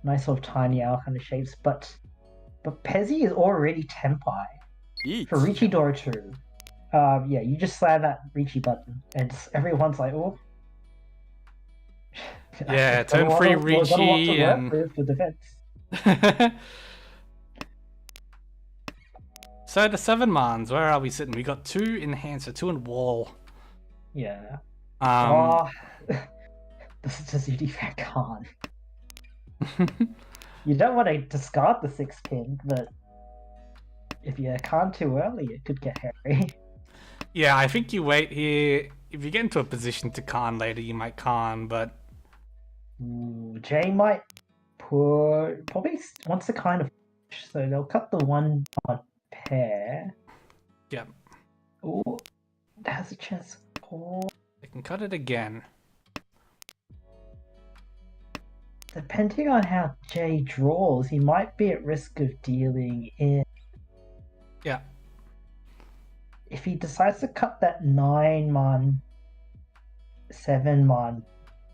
sort of tiny owl kind of shapes, but Pezzy is already Tenpai. For Ricci Dora 2. Yeah, you just slam that Ricci button, and everyone's like, oh. Yeah, turn 3 Ricci and for defense. So the 7-mans, where are we sitting? We got 2 enhancer, 2 in wall. Yeah. This is just Udifat Khan. You don't want to discard the 6-pin, but if you Khan too early, it could get hairy. Yeah, I think you wait here. If you get into a position to Khan later, you might Khan, but... Ooh, Jay might probably wants to kind of... So they'll cut the 1 pair. Yep. Ooh, that has a chance. Oh. They can cut it again. Depending on how Jay draws, he might be at risk of dealing in. Yeah. If he decides to cut that 9-man, 7-man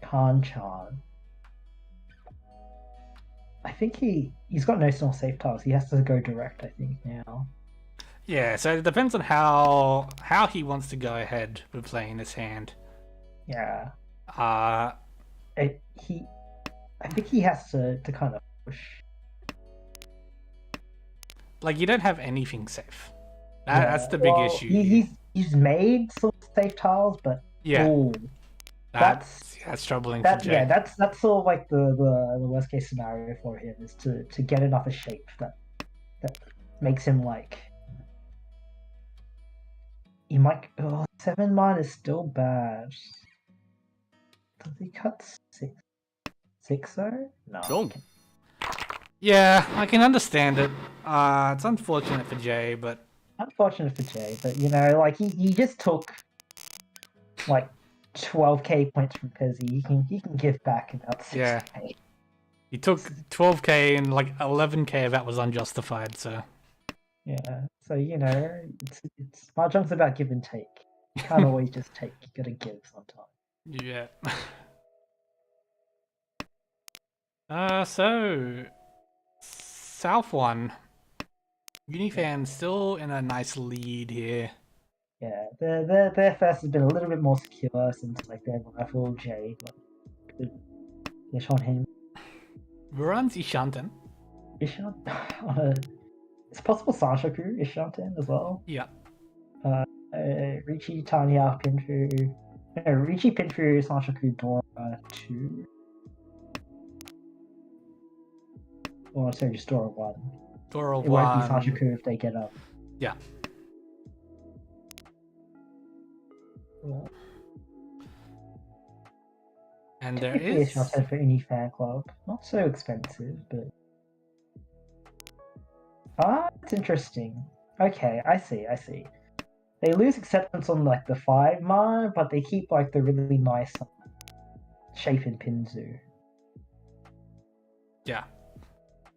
Hanchan, I think he's got no small safe tiles. He has to go direct, I think, now. Yeah, so it depends on how he wants to go ahead with playing his hand. Yeah. I think he has to kind of push. Like, you don't have anything safe. That's the big issue. He's made sort of safe tiles, but yeah, ooh, that's troubling for Jay. Yeah, that's sort of like the worst case scenario for him, is to get enough of shape that makes him like. He might. 7-man is still bad. Does he cut 6 though? No. Cool. Yeah, I can understand it. It's unfortunate for Jay, but... Unfortunate for Jay, but you know, like he just took like 12k points from Pezzy. He can give back about 6k. Yeah. He took 12k and like 11k of that was unjustified, so... Yeah, so you know, it's Mahjong's about give and take. You can't always just take, you gotta give sometimes. Yeah. So... South 1. Unifan still in a nice lead here. Yeah, their first has been a little bit more secure since like their rival Jay, but they're on him. Runs Ishanten. It's possible Sanshoku Ishanten as well. Yeah. Ricci Tanya Pinfu. No, Ricci Pinfu Sanshoku Dora 2. Or sorry, just Dora 1. Dora 1. It won't be Sanshoku if they get up. Yeah. And there is Ishanten for any fan club. Not so expensive, but it's interesting. Okay, I see. They lose acceptance on like the 5-man, but they keep like the really nice Chafin Pinzu. Yeah.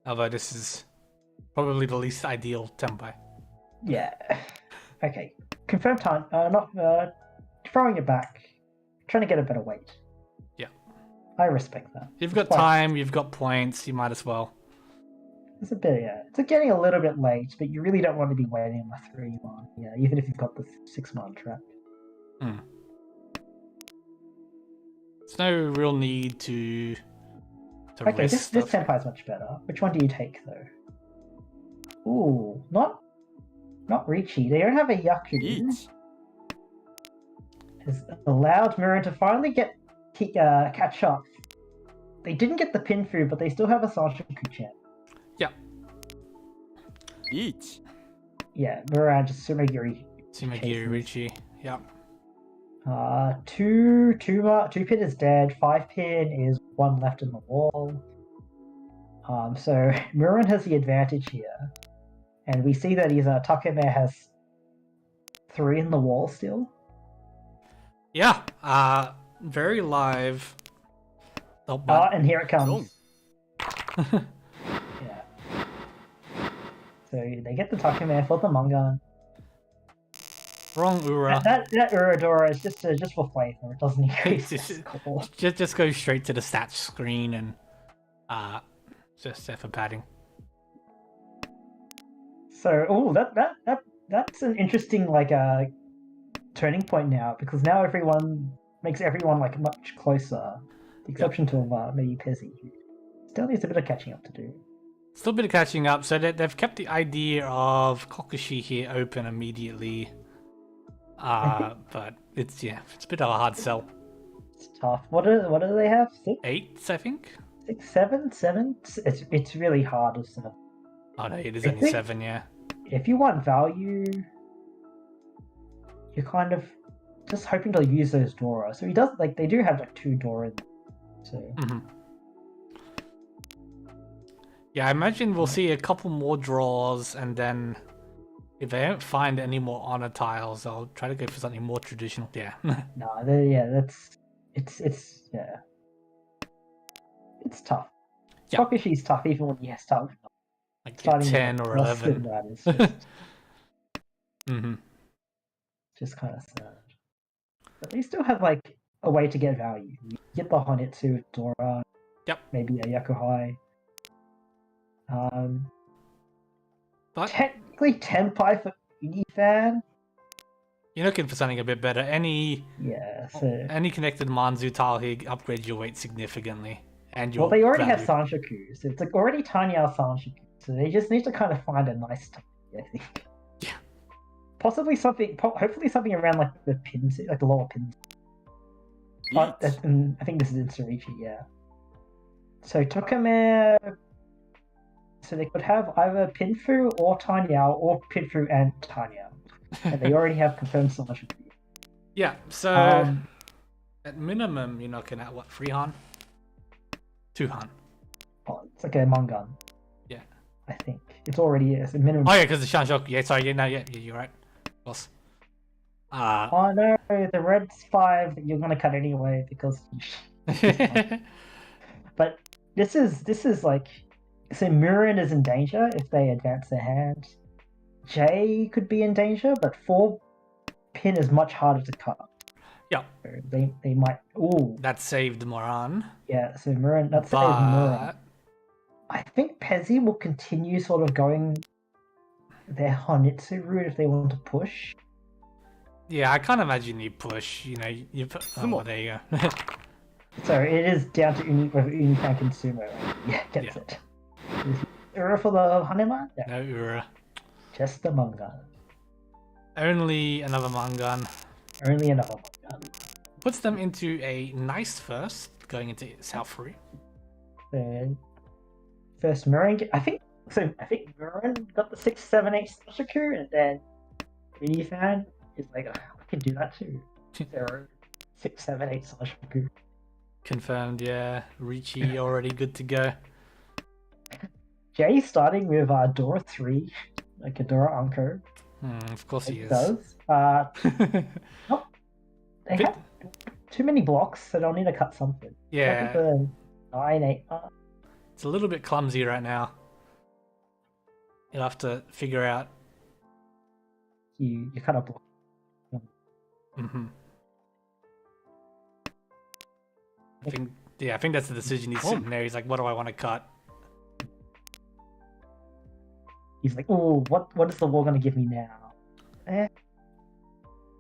Although this is probably the least ideal tempo. Yeah. Okay. Confirm time. Not throwing it back. Trying to get a better weight. Yeah. I respect that. You've got time, you've got points, you might as well. It's a bit, yeah. It's getting a little bit late, but you really don't want to be waiting on the 3-month. Yeah, even if you've got the 6-month trap. There's no real need to okay, risk this tempo is much better. Which one do you take though? Ooh, not Ricci. They don't have a Yakudu. Has allowed Mirin to finally catch up. They didn't get the pin through, but they still have a Sanshouku champ. Yeah. Each. Yeah, Mirin just Sumagiri Ricci. Yeah. 2 pin is dead. 5 pin is 1 left in the wall. So Mirin has the advantage here, and we see that his Takeme has 3 in the wall still. Yeah. Very live. Oh, and here it comes. Yeah. So they get the Takeme for the Mangan. Wrong Ura. That Uradora is just for flavor. It doesn't increase the score. Just go straight to the stats screen and just there for padding. So that's an interesting turning point now, because now makes everyone much closer. The exception to maybe Pezzy, who still needs a bit of catching up to do. Still a bit of catching up. So they've kept the idea of Kokushi here open immediately. But it's a bit of a hard sell. It's tough. What do they have? 6? 8, I think. 6, 7. It's really hard to sell. Oh no, it is only 7. Yeah. If you want value, you're kind of just hoping to use those Dora. So he does they do have 2 Dora. So. Mm-hmm. Yeah, I imagine we'll see a couple more draws, and then if they don't find any more honor tiles, I'll try to go for something more traditional. Yeah. It's tough. Yeah. Kokushi's tough even when he has time. Like 10 or 11. That is just, Mm-hmm. just kind of sad. But they still have a way to get value. You get the Honitsu, Dora. Yep. Maybe a Yakuhai. But technically Tenpai for Unifan. you're looking for something a bit better. Any connected Manzu tile here upgrades your weight significantly. And your they already value. have Sanshoku, so it's already Tanya Sanshoku. So they just need to kind of find a nice time, I think. Yeah. Possibly hopefully something around the pins, the lower pins. But I think this is in Surichi, yeah. So Tokame. So they could have either Pinfu or Tanya, or Pinfu and Tanya. And they already have confirmed Sanshoku. Yeah, so at minimum you're looking at what, 3 Han? 2 Han. Oh, it's like a Mangan. Yeah. I think. It's already a minimum. Oh yeah, because the Shanshoku. Yeah, sorry, you're right. Boss. Oh no, the red's 5 you're gonna cut anyway because But this is so Murin is in danger if they advance their hand. J could be in danger, but 4 pin is much harder to cut. Yeah. So they might. Ooh. That saved Moran. Yeah, so Murin. That saved Murin. I think Pezzy will continue sort of going their Honitsu route if they want to push. Yeah, I can't imagine you push. You put. Oh, there you go. So it is down to whether Unifan can sumo. Yeah, gets it. Is Ura for the Hanema? Yeah. No Ura. Just the Mangan. Only another Mangan. Only another Mangan. Puts them into a nice first, going into South 3. Then first Murin, I think Murin got the 6, 7, 8 Sashaku, and then Unifan is I can do that too. 6, 7, 8 Sashaku. Confirmed, yeah. Ricci already good to go. Jay starting with Dora 3, like a Dora Anko. Of course he is. Does. Nope. They have too many blocks, so they'll need to cut something. Yeah. The 9-8. It's a little bit clumsy right now. You'll have to figure out. You cut a block. I think that's the decision. He's sitting there. He's like, "What do I want to cut?" He's like, "Oh, what is the wall gonna give me now?"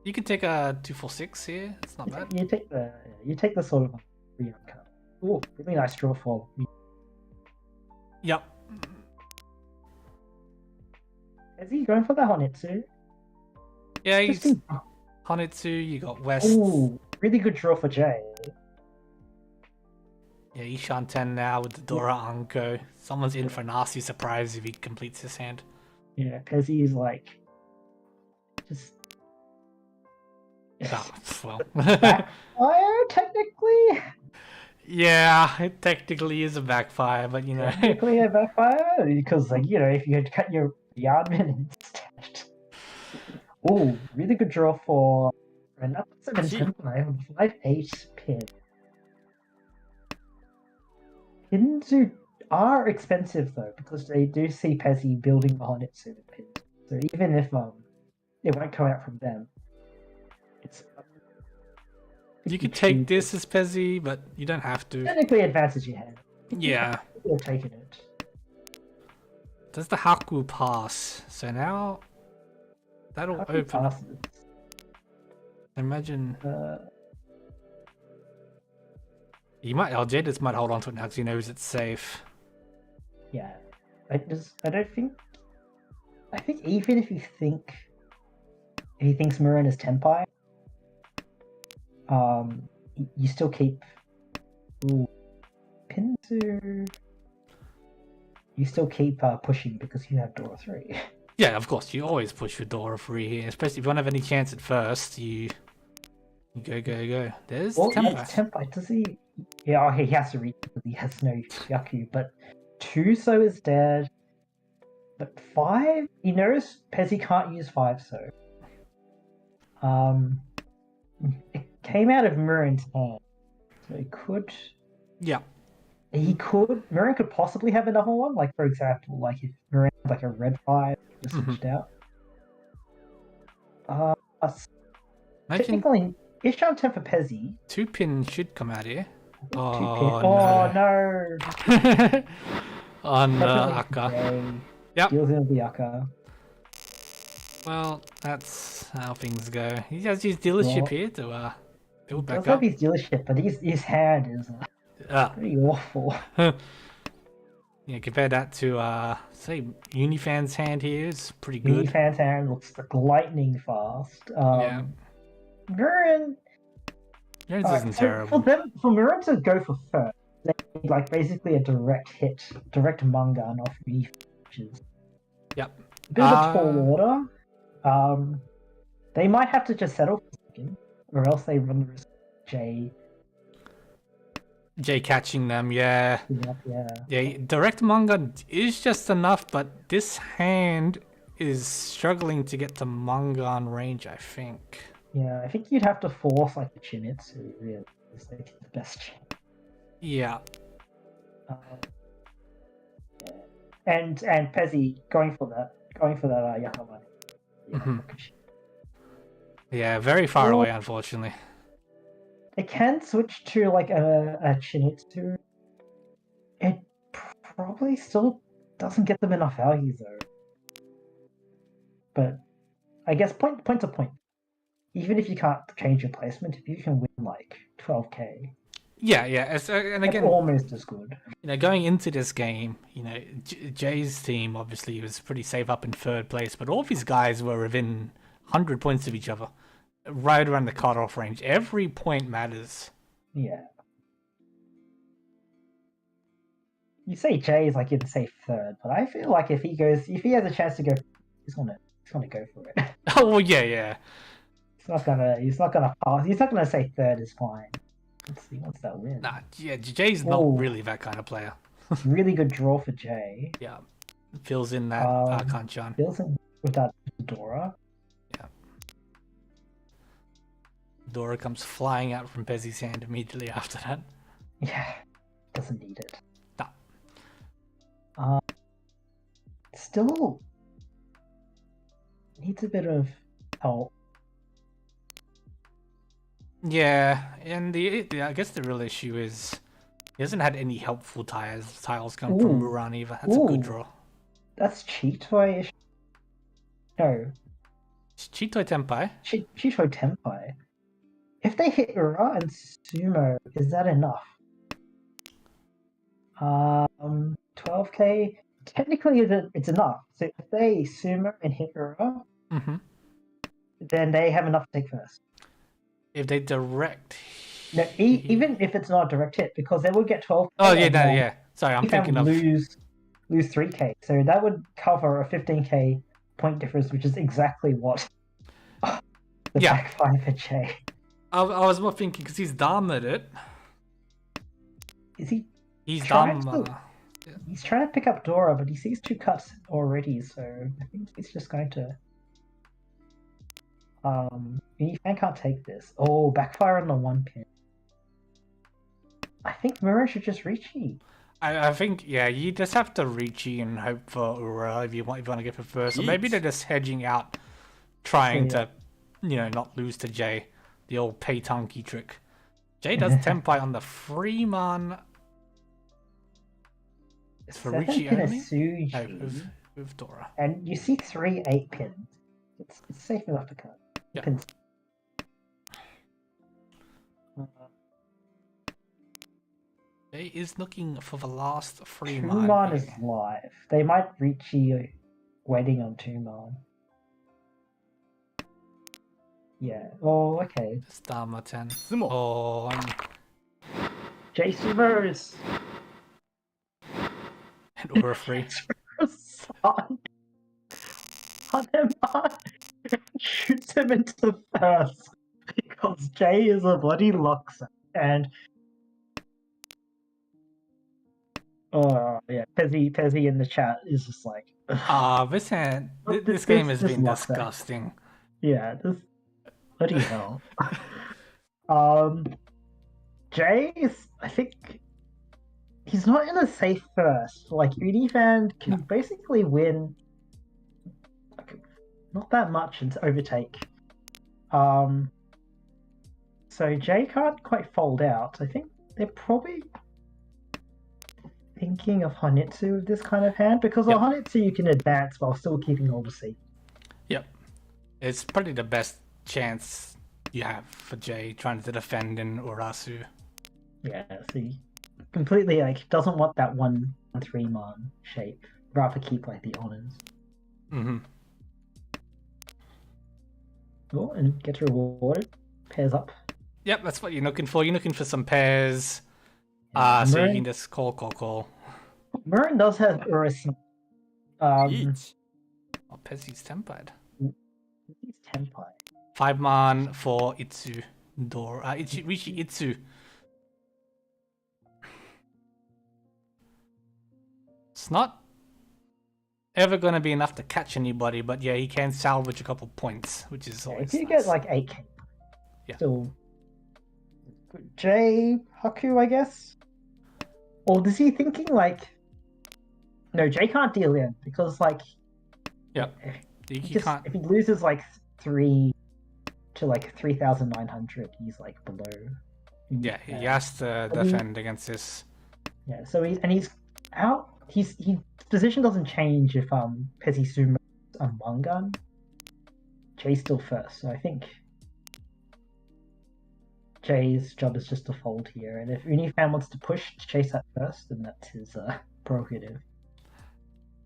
You can take a 2-4-6 here. It's not bad. You take the sort of free uncut. Oh, really nice draw for me. Yep. Is he going for the Honitsu? Yeah, he's Hanitsu. You got West. Ooh, really good draw for Jay. Yeah, Ishan 10 now with the Dora Anko. Someone's in for a nasty surprise if he completes his hand. Yeah, because he's like just. Well. Backfire, technically? Yeah, it technically is a backfire, but you know. Technically a backfire? Because, like, you know, if you had cut your Yardman instead. Ooh, really good draw for another 7-10 5-8 pin. Pins are expensive, though, because they do see Pezzy building on its pins. So even if it won't come out from them, it's... You could take this as Pezzy, but you don't have to. Technically advances your hand. Yeah. You're taking it. Does the Haku pass? So now that'll Haku open passes. up. Imagine Jadis might hold on to it now because he knows it's safe. Yeah. I think even if he thinks Marin is Tenpai, you still keep Pinsu. You still keep pushing because you have Dora 3. Yeah, of course. You always push with Dora 3 here, especially if you don't have any chance at first. You go. There's Tenpai. Tenpai. Does he? Yeah, he has to reach because he has no Yaku. But 2 so is dead. But 5, he knows Pezzy can't use 5 so. It came out of Murin's hand, so he could. Yeah. Murin could possibly have another one, like for example, like if Murin had like a red 5 just switched out. Technically, Ishan 10 for Pezzy. 2 pin should come out here. Oh no! On the Akka. Yep. Deals in the Akka. Well, that's how things go. He has his dealership here to build back up. He does have his dealership, but his hand is pretty awful. Yeah, compare that to say Unifan's hand here is pretty good. Unifan's hand looks like lightning fast. Yeah. Murin's isn't terrible. For Murin to go for first, they need like basically a direct manga off me, which is a bit of a tall order. They might have to just settle for a second, or else they run the risk of Jay catching them. Yeah, direct manga is just enough, but this hand is struggling to get to manga on range, I think. Yeah, I think you'd have to force like the Chinitsu really is like the best chance. Yeah. And Pezzy going for that Yakamani. Yeah, very far away, unfortunately. It can switch to like a Chinitsu. It probably still doesn't get them enough value though. But I guess point to point. Even if you can't change your placement, if you can win like 12k. Yeah, and again, almost as good. You know, going into this game, you know, Jay's team obviously was pretty safe up in 3rd place, but all of his guys were within 100 points of each other, right around the cutoff range. Every point matters. Yeah. You say Jay is like in safe 3rd, but I feel like if he has a chance to go, he's gonna go for it. Oh well, yeah. He's not gonna pass. He's not gonna say 3rd is fine. He wants that win. Nah, yeah, Jay's not really that kind of player. Really good draw for Jay. Yeah, fills in that Hanchan. Fills in with that Dora. Yeah. Dora comes flying out from Pezzy's hand immediately after that. Yeah, doesn't need it. No. Still needs a bit of help. Yeah, and I guess the real issue is he hasn't had any helpful tiles come from Muran either. That's a good draw. That's Cheetoy. No. Cheetoy Tenpai. Cheetoy Tenpai. If they hit Ura and Sumo, is that enough? 12k. Technically, it's enough. So if they Sumo and hit Ura, then they have enough to take first. If they direct... No, even if it's not a direct hit, because they would get 12k. Oh, yeah, no, yeah. Sorry, I'm thinking of... lose 3k. So that would cover a 15k point difference, which is exactly what the backfire for Jay. I was more thinking, because he's Dharma'd it. Is he? He's Dharma. He's trying to pick up Dora, but he sees 2 cuts already, so I think he's just going to... Unifan can't take this. Oh, backfire on the 1 pin. I think Mura should just Richi. I think, yeah, you just have to Richi and hope for Ura if you want to get for first. Or maybe they're just hedging out, trying to, not lose to Jay. The old pay Tanki trick. Jay does Tenpai on the Freeman. It's for Richi only? No, with Dora. And you see 3 8 pins. It's safe enough to cut. Yeah. Pins. Jay is looking for the last Freeman. Tuman is live. They might Richi waiting on Tuman. Yeah. Oh, okay. It's Dharma 10. Oh, Jay Sumo is... And Ura free. Hanema shoots him into first because Jay is a bloody loxer. And... Oh, yeah. Pezzy in the chat is just like... this game has been disgusting. Yeah, this... Bloody hell. Jay is, I think, he's not in a safe first. Like, Unifan can basically win not that much and overtake. So Jay can't quite fold out. I think they're probably thinking of Hanitsu with this kind of hand, because on Hanitsu you can advance while still keeping all the seat. Yep. It's probably the best chance you have for Jay trying to defend in Urasu. Yeah, see, completely doesn't want that 1-3 man shape. Rather keep the honors. Oh, and gets rewarded. Pairs up. Yep, that's what you're looking for. You're looking for some pairs. So you can just call. Murin does have Urus. Oh, Pezzy's Tenpai. He's Tenpai. 5 man for Itsu. Rishi Itsu. It's not ever going to be enough to catch anybody, but yeah, he can salvage a couple points, which is always if you nice. get 8k, yeah. Still Jay Haku, I guess? Or is he thinking no, Jay can't deal in, because yeah, if he loses 3 to 3,900, he's below. Yeah, he has to defend against this. Yeah, so he's out. His position doesn't change if Pezzy Sumo on 1 gun. Jay's still first, so I think Jay's job is just to fold here, and if Unifan wants to push to chase that first, then that's his prerogative.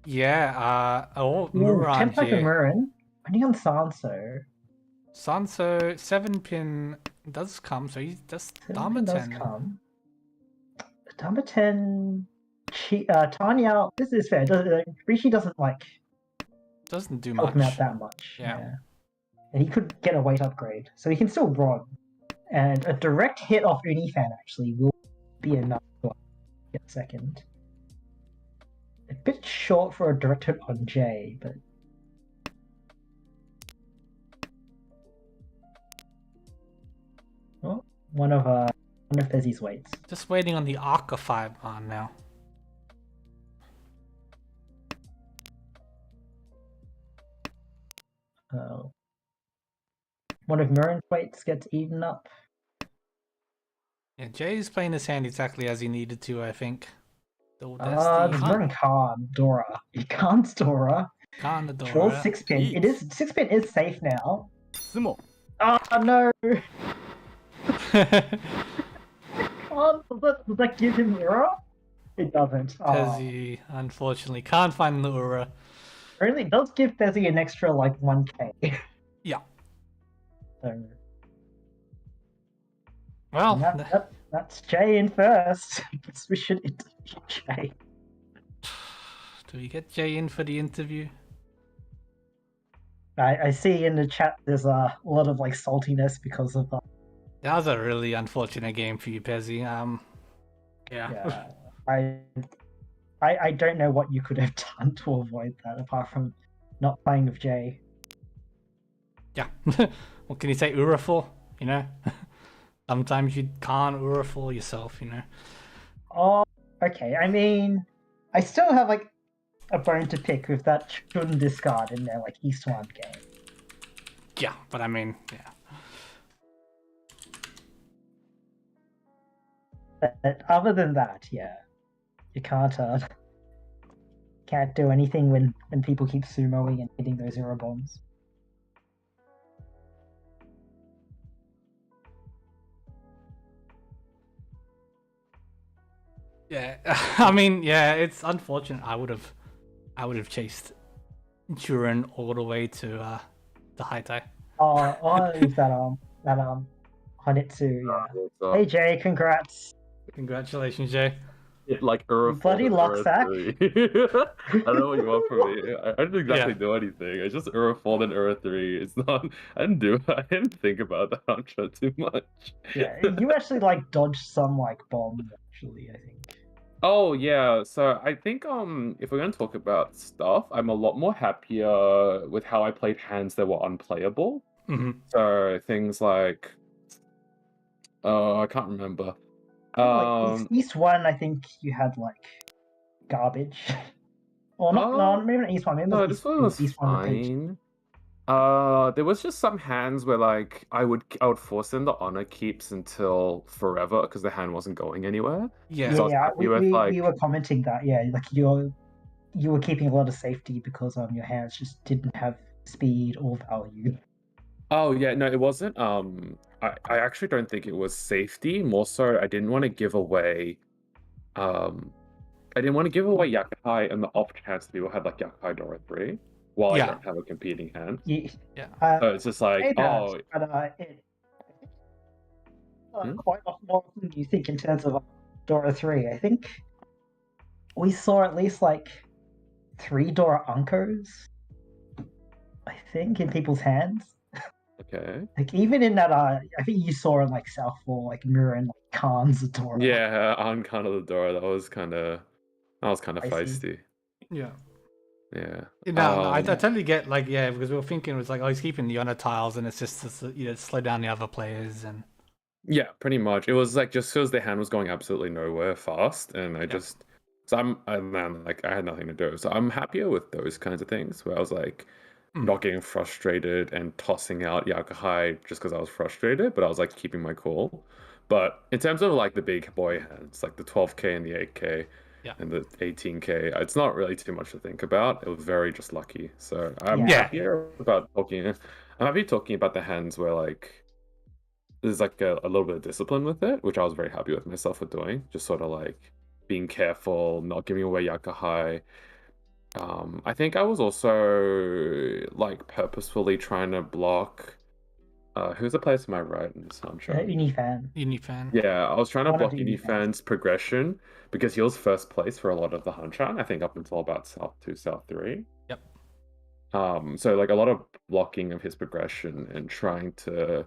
Yeah, Muran Tempo here. for Murin, only on Sanso. Sanso 7 pin does come, so he does Dharma 10. Does come. Dharma 10. Tanya, this is fair. Rishi doesn't doesn't do help much. him out that much. Yeah. And he could get a weight upgrade, so he can still rod. And a direct hit off Unifan actually will be enough to get second. A bit short for a direct hit on Jay, but one of Fezzi's weights. Just waiting on the Arca 5 on now. One of Mirren's weights gets eaten up. Yeah, Jay's playing his hand exactly as he needed to, I think. Mirren can't Dora. He can't Dora. Can't Dora. Draw 6-pin. It is 6-pin is safe now. Oh no! Does that give him Ura? It doesn't. Pezzy, unfortunately, can't find the Ura. Apparently, it does give Pezzy an extra, like, 1k. Yeah. So... Well, that's Jay in first. I guess we should interview Jay. Do we get Jay in for the interview? I see in the chat there's a lot of, like, saltiness because of that was a really unfortunate game for you, Pezzy. Yeah. I don't know what you could have done to avoid that apart from not playing with Jay. Yeah. What can you say Ura for? You know? Sometimes you can't Ura for yourself, you know? Oh, okay. I mean, I still have, like, a bone to pick with that shouldn't discard in their, like, East 1 game. Yeah, but I mean, yeah. But other than that, yeah, you can't do anything when people keep sumoing and hitting those Ura bombs. Yeah, I mean, yeah, it's unfortunate. I would have chased Jurin all the way to the high tie. Is that Hanitsu, yeah. Hey Jay, congrats. Congratulations, Jay. Like Ura bloody lock sack. I don't know what you want from me. I didn't exactly do anything. I just Ura 4 then Ura 3. It's not. I didn't think about the Hancha too much. Yeah, you actually like dodged some like bombs. Actually, I think. Oh yeah, so I think if we're gonna talk about stuff, I'm a lot more happier with how I played hands that were unplayable. Mm-hmm. So things like, I can't remember. Like East 1, I think you had like garbage. Or not, no, maybe not East 1. Maybe no, this one was East fine. There was just some hands where like I would force them to honor keeps until forever because the hand wasn't going anywhere. Yeah, so we were commenting that like you were keeping a lot of safety because your hands just didn't have speed or value. Oh yeah, no, it wasn't. I actually don't think it was safety. More so, I didn't want to give away. I didn't want to give away Yakuhai and the off chance that people had like Yakuhai Dora 3 while I don't have a competing hand. Yeah. So it's just like, quite a lot more than you think in terms of Dora 3. I think we saw at least like 3 Dora Uncos, I think, in people's hands. Okay. Like even in that, I think you saw in like Southfall, like Mirror and like Khan's Dora. Yeah, on Khan of the Dora, that was kind of feisty. Yeah. Yeah. No, I totally get like because we were thinking it was like he's keeping the honor tiles and it's just to slow down the other players and. Yeah, pretty much. It was like just because the hand was going absolutely nowhere fast, and I had nothing to do. So I'm happier with those kinds of things where I was like not getting frustrated and tossing out Yakuhai just because I was frustrated, but I was like keeping my cool. But in terms of like the big boy hands, like the 12k and the 8k and the 18k, it's not really too much to think about. It was very just lucky. So I'm happier about talking. I'm happy talking about the hands where like there's like a little bit of discipline with it, which I was very happy with myself for doing. Just sort of like being careful, not giving away Yakuhai. I think I was also like purposefully trying to block. Who's the player to my right in this Hancha? Unifan. Yeah, I was trying to block Unifan's progression because he was first place for a lot of the Hanchan, I think up until about South 2, South 3. Yep. So like a lot of blocking of his progression and trying to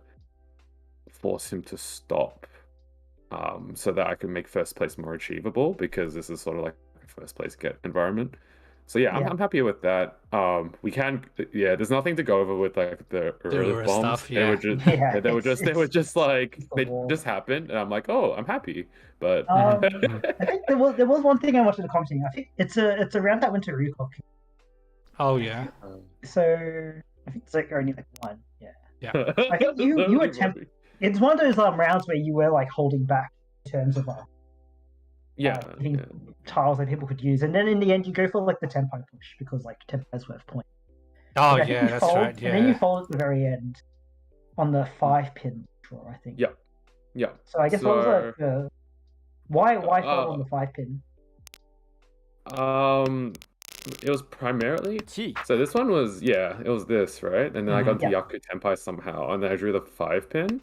force him to stop so that I can make first place more achievable because this is sort of like a first place get environment. So yeah, I'm happy with that. We can, there's nothing to go over with like the earth bombs. Stuff, They were just, they just happened, and I'm like, oh, I'm happy. But I think there was one thing I wanted to comment on. I think it's around that winter recall. Oh yeah. So I think it's like only like one. Yeah. Yeah. I think you attempt. It's one of those rounds where you were like holding back in terms of tiles that people could use, and then in the end you go for like the tempo push because like tempo is worth points. Oh yeah, that's right. Yeah. And then you fold at the very end on the 5-pin draw, I think. Yeah. So I guess what was like why fold on the 5-pin? It was primarily so this one was it was this, right? And then I got to Yaku Tenpai somehow, and then I drew the 5-pin.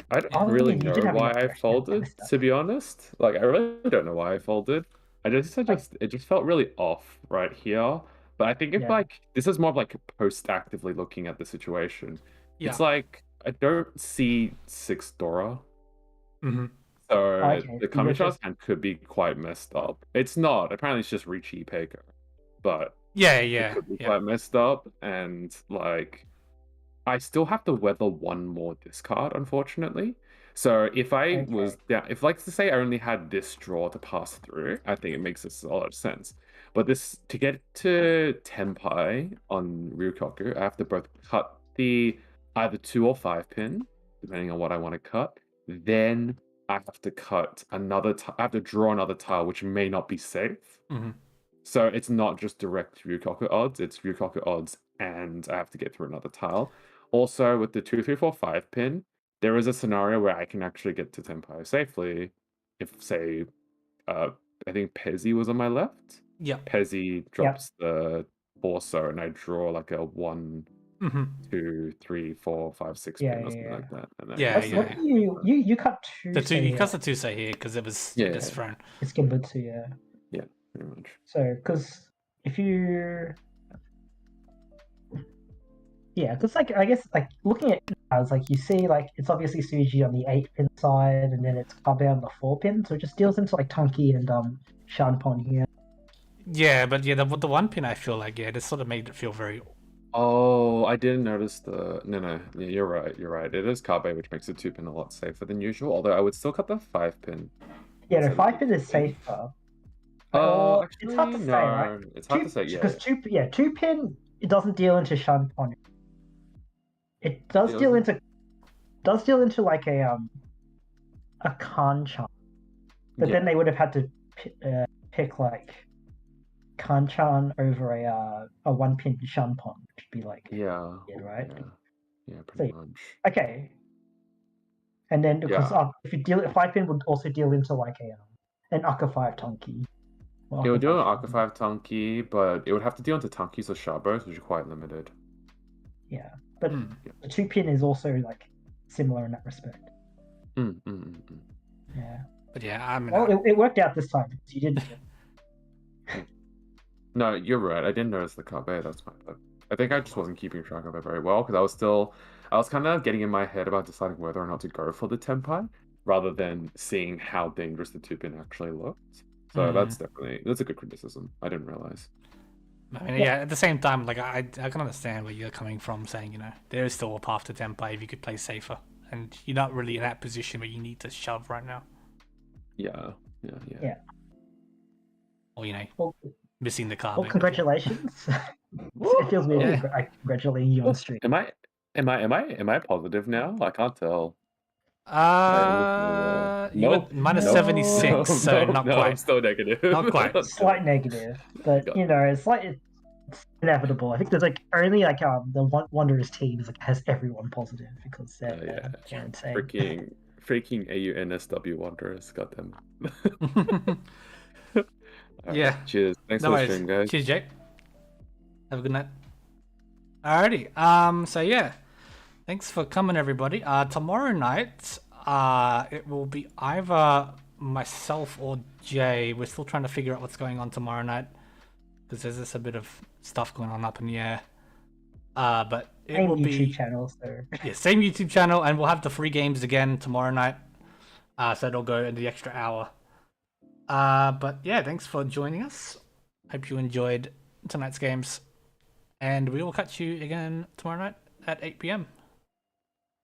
I don't really know why I folded, to be honest. Like, I really don't know why I folded. It just felt really off right here. But I think if like this is more of like post-actively looking at the situation. Yeah. It's like I don't see 6 Dora. So the Kamisha's hand could be quite messed up. It's not. Apparently it's just Richie Peko. But it could be quite messed up, and like I still have to weather one more discard, unfortunately. So if I was if like to say I only had this draw to pass through, I think it makes a lot of sense. But this to get to Tenpai on Ryukoku, I have to both cut the either 2 or 5-pin, depending on what I want to cut. Then I have to cut another. I have to draw another tile, which may not be safe. So it's not just direct Ryukoku odds; it's Ryukoku odds, and I have to get through another tile. Also, with the 2, 3, 4, 5-pin, there is a scenario where I can actually get to Tenpai safely. If, say, I think Pezzy was on my left. Yeah. Pezzy drops the torso, and I draw like a 1, 2, 3, 4, 5, 6 pin or something like that. And then You cut 2. He cuts the 2 say here because it was just thrown. It's Genbutsu, yeah, pretty much. So, because if you. Yeah, because like I guess like looking at as like you see like it's obviously Suji on the 8-pin side, and then it's Kabe on the 4-pin, so it just deals into like Tunky and Shanpon here. Yeah, but the 1-pin I feel like this sort of made it feel very. Oh, I didn't notice the no. Yeah, you're right. It is Kabe, which makes the 2-pin a lot safer than usual. Although I would still cut the 5-pin. Yeah, the 5-pin is safer. Actually, it's hard to say, right? It's hard to say. Yeah, because 2-pin it doesn't deal into Shanpon. It does deal into like a Kanchan, but then they would have had to pick like Kanchan over a 1-pin Shanpon, which would be like right? Yeah, pretty much. Okay, and then because if you deal 5-pin would also deal into like an Aka 5 Tunky. It would do an Aka 5 Tunky, but it would have to deal into Tunkies or Shabos, which are quite limited. Yeah. But the 2-pin is also like similar in that respect. Yeah. But I mean, it worked out this time. You didn't. No, you're right. I didn't notice the Kabe. That's my bad. I think I just wasn't keeping track of it very well because I was kind of getting in my head about deciding whether or not to go for the Tenpai rather than seeing how dangerous the 2-pin actually looked. So that's a good criticism. I didn't realize. I mean, at the same time, like I can understand where you're coming from, saying there is still a path to Tenpai if you could play safer, and you're not really in that position where you need to shove right now. Yeah. Or missing the card. Well, congratulations. It feels weird. I'm congratulating you on stream. Am I positive now? I can't tell. You were minus 76, so not quite. I'm still negative. Not quite. Slight negative, but it's inevitable. I think there's like only like the Wanderers team has everyone positive because they're insane. Freaking AUNSW Wanderers, got them. Yeah. Cheers. Thanks for the stream, guys. Cheers, Jake. Have a good night. Alrighty. So thanks for coming, everybody. Tomorrow night, it will be either myself or Jay. We're still trying to figure out what's going on tomorrow night because there's just a bit of stuff going on up in the air. But it will be YouTube channel, so same YouTube channel, and we'll have the free games again tomorrow night. So it'll go in the extra hour. But yeah, thanks for joining us. Hope you enjoyed tonight's games. And we will catch you again tomorrow night at 8 p.m.